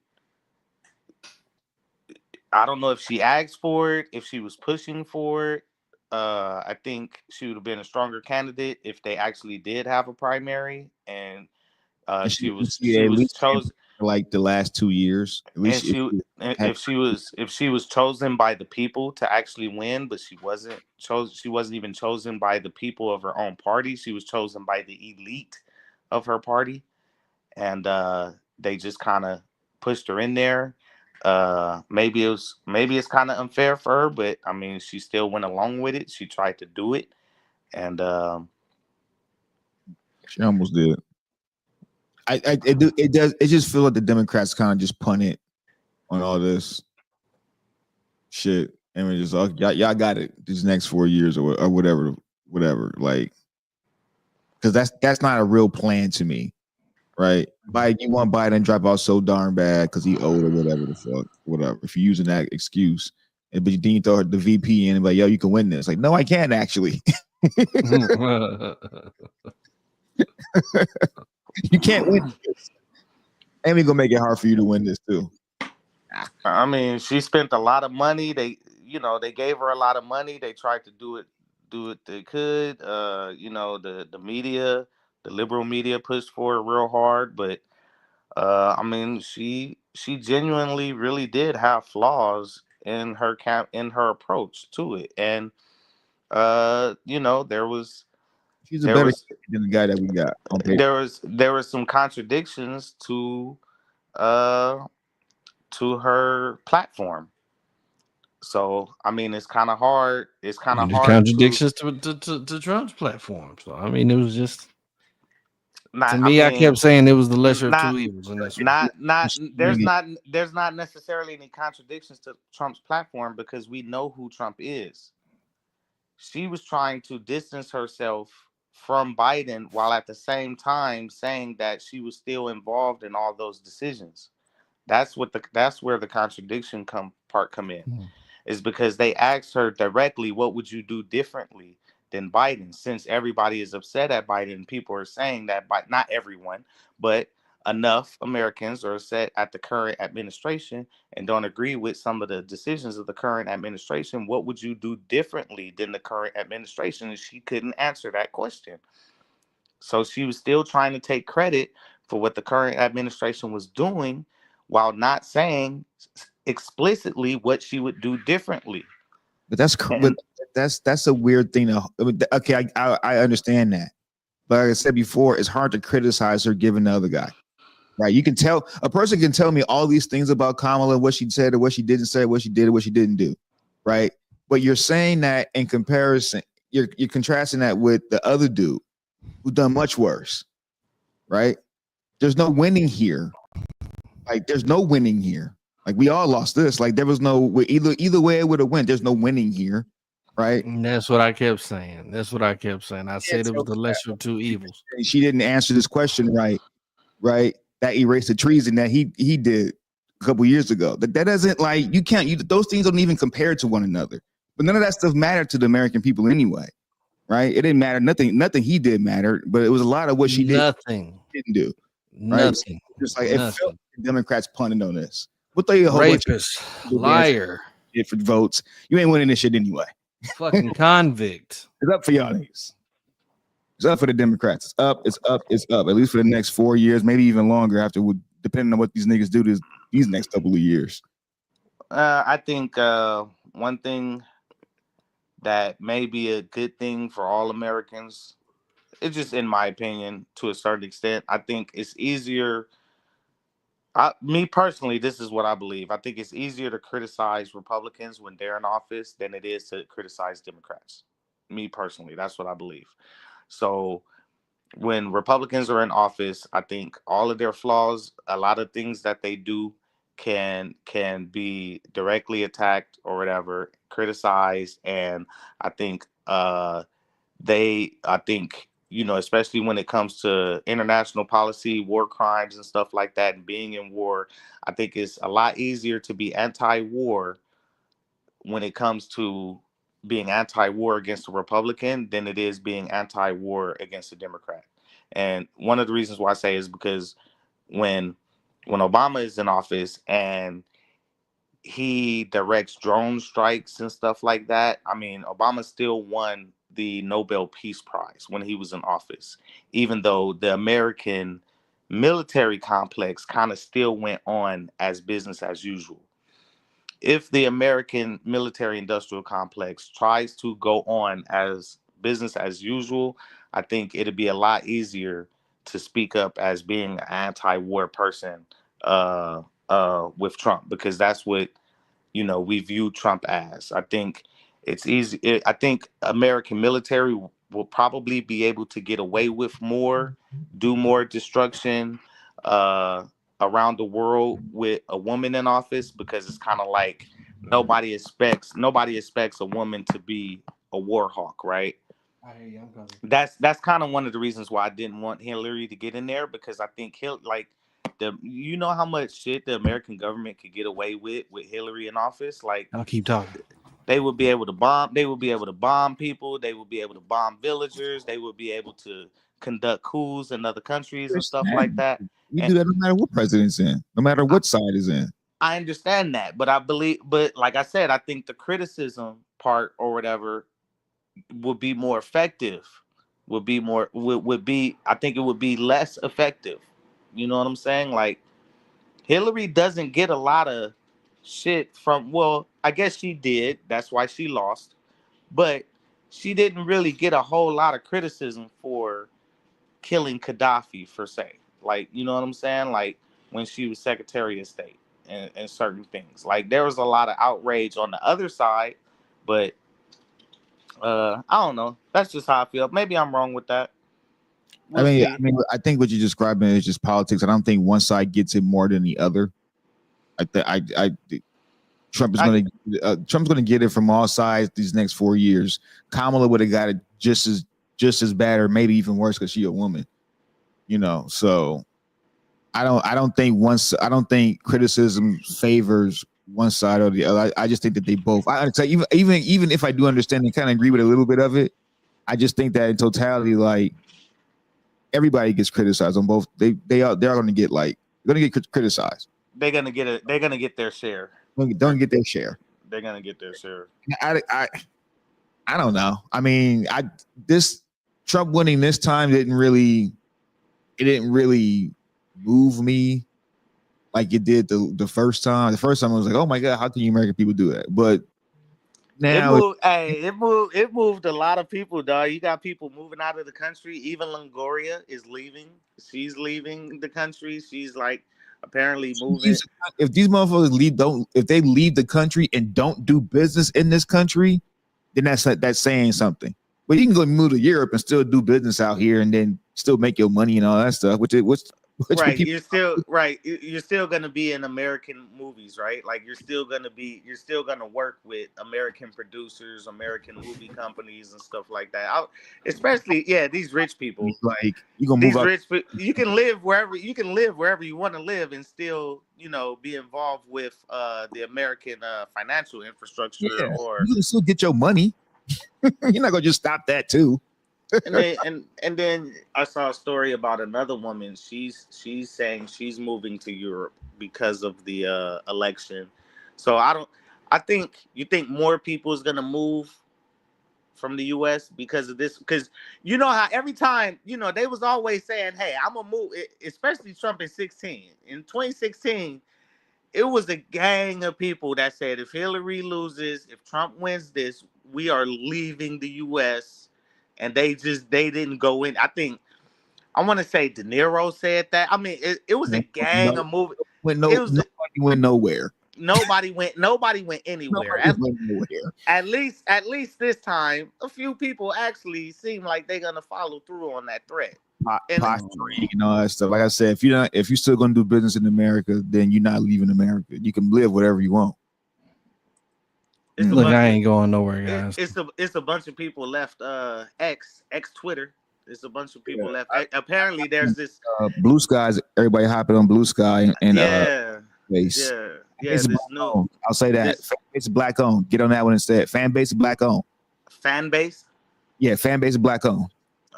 I don't know if she asked for it, if she was pushing for it. I think she would have been a stronger candidate if they actually did have a primary, and she was chosen like the last 2 years. At least if she was chosen by the people to actually win, but she wasn't chosen. She wasn't even chosen by the people of her own party. She was chosen by the elite of her party, and they just kind of pushed her in there. Maybe it's kind of unfair for her, but I mean, she still went along with it. She tried to do it, and she almost did. It just feels like the Democrats kind of just punted on all this shit, and we're just y'all got it these next 4 years or whatever, like, because that's not a real plan to me, right? You want Biden to drop out so darn bad because he owed or whatever the fuck, whatever. If you're using that excuse, but then you throw the VP in and like, yo, you can win this. Like, no, I can't actually. You can't win this. And we're gonna make it hard for you to win this too. I mean, she spent a lot of money. They gave her a lot of money. They tried to do it they could. The media, the liberal media pushed for it real hard, but I mean, she genuinely really did have flaws in her in her approach to it, and you know, She's a there better was than the guy that we got on paper. there was some contradictions uh to her platform. So I mean, it's kind of hard. It's kind of There's hard to contradictions to Trump's platform. So I mean, it was just to not. I me. I kept mean, saying it was the lesser of not two evils in this one. not Bring it. there's not necessarily any contradictions to Trump's platform because we know who Trump is. She was trying to distance herself from Biden while at the same time saying that she was still involved in all those decisions. That's where the contradiction come in. Hmm. Is because they asked her directly, what would you do differently than Biden? Since everybody is upset at Biden, people are saying that, by not everyone, but enough Americans are upset at the current administration and don't agree with some of the decisions of the current administration. What would you do differently than the current administration? And she couldn't answer that question. So she was still trying to take credit for what the current administration was doing while not saying explicitly what she would do differently. But but And that's a weird thing. Okay, I understand that, but like I said before, it's hard to criticize her given the other guy. Right? You can tell a person can tell me all these things about Kamala, what she said or what she didn't say, what she did or what she didn't do. Right? But you're saying that in comparison, you're contrasting that with the other dude who done much worse. Right? There's no winning here. Like there's no winning here. Like we all lost this. Like there was no either way it would have went. There's no winning here, right? And that's what I kept saying. That's what I kept saying. I Yeah, said it was so the lesser of two evils. she didn't answer this question right, right? That erased the treason that he did a couple years ago. That doesn't like you can't those things don't even compare to one another. But none of that stuff mattered to the American people anyway, right? It didn't matter. Nothing he did mattered, but it was a lot of what she didn't do, right? Nothing. Just like it felt Nothing. like Democrats punted on this. We'll throw you a whole Rapist, bunch of liar, for votes. You ain't winning this shit anyway. fucking convict. It's up for y'all niggas. It's up for the Democrats. It's up. It's up. It's up. At least for the next 4 years, maybe even longer after, depending on what these niggas do these next couple of years. I think one thing that may be a good thing for all Americans, it's just in my opinion, to a certain extent, I think it's easier. Me personally, this is what I believe. I think it's easier to criticize Republicans when they're in office than it is to criticize Democrats. Me personally, that's what I believe. So when Republicans are in office, I think all of their flaws, a lot of things that they do can be directly attacked or whatever, criticized, and I think I think, you know, especially when it comes to international policy, war crimes and stuff like that, and being in war, I think it's a lot easier to be anti-war when it comes to being anti-war against a Republican than it is being anti-war against a Democrat. And one of the reasons why I say is because when Obama is in office and he directs drone strikes and stuff like that, I mean, Obama still won the Nobel Peace Prize when he was in office, even though the American military complex kind of still went on as business as usual. If the American military industrial complex tries to go on as business as usual, I think it'd be a lot easier to speak up as being an anti-war person with Trump, because that's what, you know, we view Trump as. I think it's easy. I think American military will probably be able to get away with more, do more destruction uh, around the world with a woman in office, because it's kind of like nobody expects a woman to be a war hawk, right? I hear you. I'm coming. That's kind of one of the reasons why I didn't want Hillary to get in there, because I think you know how much shit the American government could get away with Hillary in office. Like, I'll keep talking. they would be able to bomb. They would be able to bomb people. They would be able to bomb villagers. They would be able to conduct coups in other countries and stuff like that. We And do that no matter what president's in, no matter what side is in. I understand that, but but like I said, I think the criticism part or whatever would be more effective. Would be more. Would be. I think it would be less effective You know what I'm saying? Like, Hillary doesn't get a lot of shit from, well, I guess she did. That's why she lost. But she didn't really get a whole lot of criticism for killing Gaddafi, per se. Like, you know what I'm saying? Like, when she was Secretary of State and certain things. Like, there was a lot of outrage on the other side, but I don't know. That's just how I feel. Maybe I'm wrong with that. We'll see. I think what you're describing is just politics. I don't think one side gets it more than the other. Trump's going to get it from all sides these next 4 years. Kamala would have got it just as bad, or maybe even worse, because she's a woman. You know, so I don't think criticism favors one side or the other. I just think that they both. I'd say even if I do understand and kind of agree with a little bit of it, I just think that in totality, like, everybody gets criticized on both. They're going to get criticized. They're gonna get their share. Don't get their share. They're gonna get their share. I don't know. I mean, this Trump winning this time didn't really move me like it did the first time. The first time I was like, oh my God, how can you American people do that? But now it moved a lot of people, dog. You got people moving out of the country. Even Longoria is leaving. She's leaving the country. She's like apparently moving. If these motherfuckers if they leave the country and don't do business in this country, then that's saying something. But you can go move to Europe and still do business out here and then still make your money and all that stuff. Which right. You're still gonna be in American movies, right? Like you're still gonna work with American producers, American movie companies, and stuff like that. Especially these rich people. Like you gonna move out. You can live wherever you want to live and still, be involved with the American financial infrastructure. Yeah, or you can still get your money. You're not gonna just stop that too. and then I saw a story about another woman. She's saying she's moving to Europe because of the election. So you think more people is gonna move from the US because of this? Because you know how every time, they was always saying, hey, I'm gonna move, especially Trump in 2016. It was a gang of people that said if Hillary loses, if Trump wins this, we are leaving the US. And they didn't go in. I want to say De Niro said that. I mean, it was a gang of movies. Nobody went nowhere. Nobody went anywhere. At least this time, a few people actually seem like they're gonna follow through on that threat. Posturing and all that stuff. Like I said, if you're still gonna do business in America, then you're not leaving America. You can live whatever you want. Look, I ain't going nowhere, guys. It's a bunch of people left X Twitter. It's a bunch of people left. Apparently, there's this Blue Skies. Everybody hopping on Blue Sky and face. This new. I'll say that fan base is black owned. Get on that one instead. Fan base is black owned. Fan base. Yeah, fan base is black owned.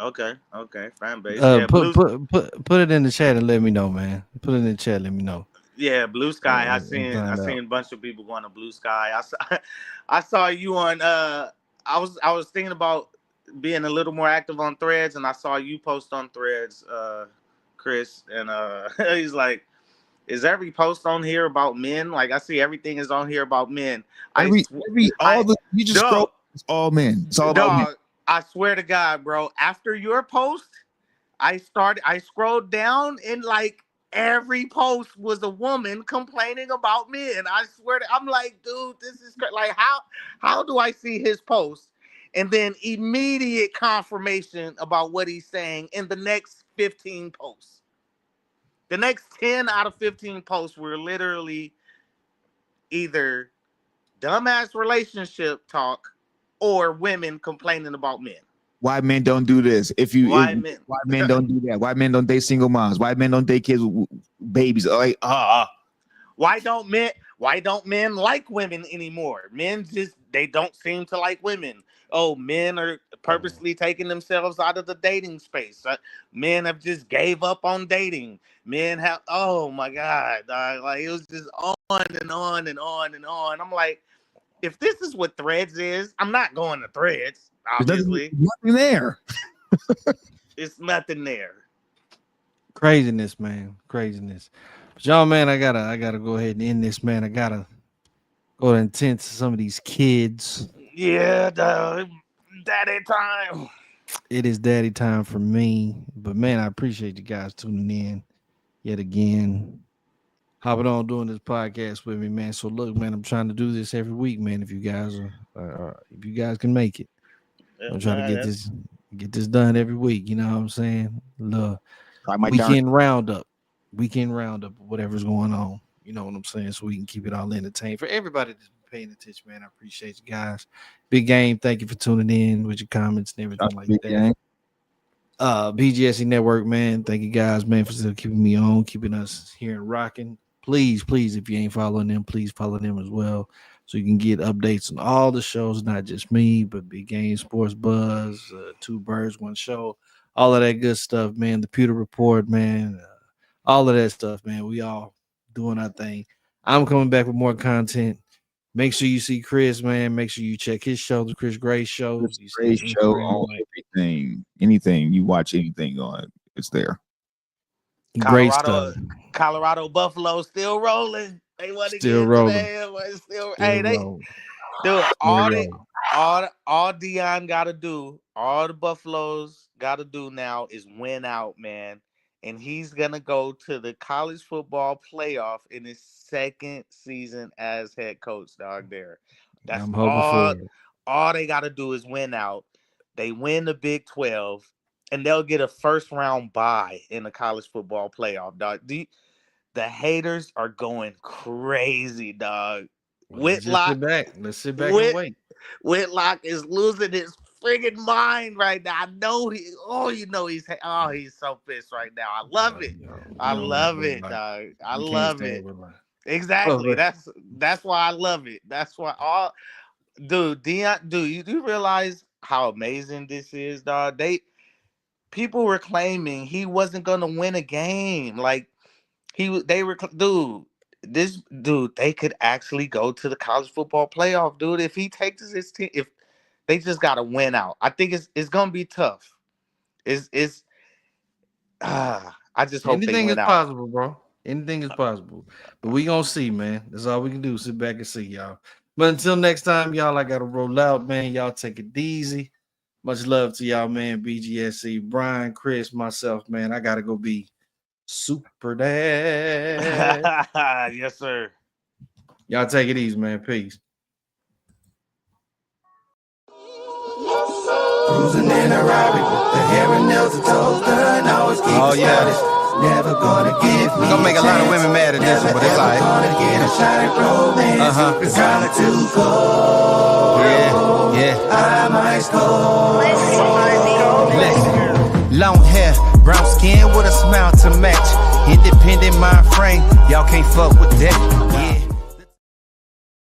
Okay, fan base. Put it in the chat and let me know, man. Put it in the chat. Let me know. Yeah, Blue Sky. I seen a bunch of people going to Blue Sky. I saw you on. I was thinking about being a little more active on Threads, and I saw you post on Threads, Chris, and he's like, "Is every post on here about men? Like I see everything is on here about men." You just scroll. It's all men. It's all about men. I swear to God, bro. After your post, I scrolled down and like. Every post was a woman complaining about men. I swear I'm like, dude, this is like, how do I see his post and then immediate confirmation about what he's saying in the next 15 posts? The next 10 out of 15 posts were literally either dumbass relationship talk or women complaining about men. Why men don't do this? Why men don't do that? Why men don't date single moms? Why men don't date kids with babies? Like Why don't men like women anymore? Men they don't seem to like women. Oh, men are purposely taking themselves out of the dating space. Men have just gave up on dating. Men have, oh my God, like it was just on and on and on and on. I'm like, if this is what Threads is, I'm not going to Threads. Obviously, nothing there. It's nothing there. Craziness, man. Craziness. But y'all, man, I gotta go ahead and end this, man. I gotta go and tend to some of these kids. Yeah, daddy time. It is daddy time for me. But man, I appreciate you guys tuning in yet again. Hopping on doing this podcast with me, man. So look, man, I'm trying to do this every week, man. If you guys if you guys can make it, I'm trying to get this done every week. You know what I'm saying? The weekend roundup, whatever's going on. You know what I'm saying? So we can keep it all entertained for everybody that's paying attention, man. I appreciate you guys. Big Game, thank you for tuning in with your comments and everything like that. Game. BGSENetwork, man. Thank you guys, man, for still keeping me on, keeping us here and rocking. Please, if you ain't following them, please follow them as well, so you can get updates on all the shows, not just me, but Big Game, Sports Buzz, Two Birds, One Show, all of that good stuff, man. The Pewter Report, man, all of that stuff, man. We all doing our thing. I'm coming back with more content. Make sure you see Chris, man. Make sure you check his show, the Chris Gray Show. Chris Gray Show on everything. Anything you watch, anything on it, it's there. Great stuff. Colorado Buffalo still rolling. They want to still rolling. Dude, all Dion got to do, all the Buffaloes got to do now is win out, man. And he's gonna go to the college football playoff in his second season as head coach, dog. That's all they got to do is win out. They win the Big 12. And they'll get a first round bye in the college football playoff, dog. The haters are going crazy, dog. Whitlock, let's sit back and wait. Whitlock is losing his friggin' mind right now. I know he's so pissed right now. I love it. I love it, dog. I love it. Exactly. That's why I love it. That's why Dion, you do realize how amazing this is, dog? People were claiming he wasn't gonna win a game. Like they could actually go to the college football playoff, dude. If he takes his team, if they just gotta win out, I think it's gonna be tough. I just hope anything is possible, bro. Anything is possible. But we gonna see, man. That's all we can do. Sit back and see, y'all. But until next time, y'all, I gotta roll out, man. Y'all take it easy. Much love to y'all, man. BGSE, Brian, Chris, myself, man. I gotta go be super dad. Yes, sir. Y'all take it easy, man. Peace. Cruising in a Rari with the hair and nails and toes done. Always keep never gonna give me. We're gonna make a lot of women mad at this one, but it's all right. Gonna get a shot at romance. It's kinda too cold. Yeah. I'm ice cold. Listen. Long hair, brown skin with a smile to match. Independent mind frame, y'all can't fuck with that. Yeah.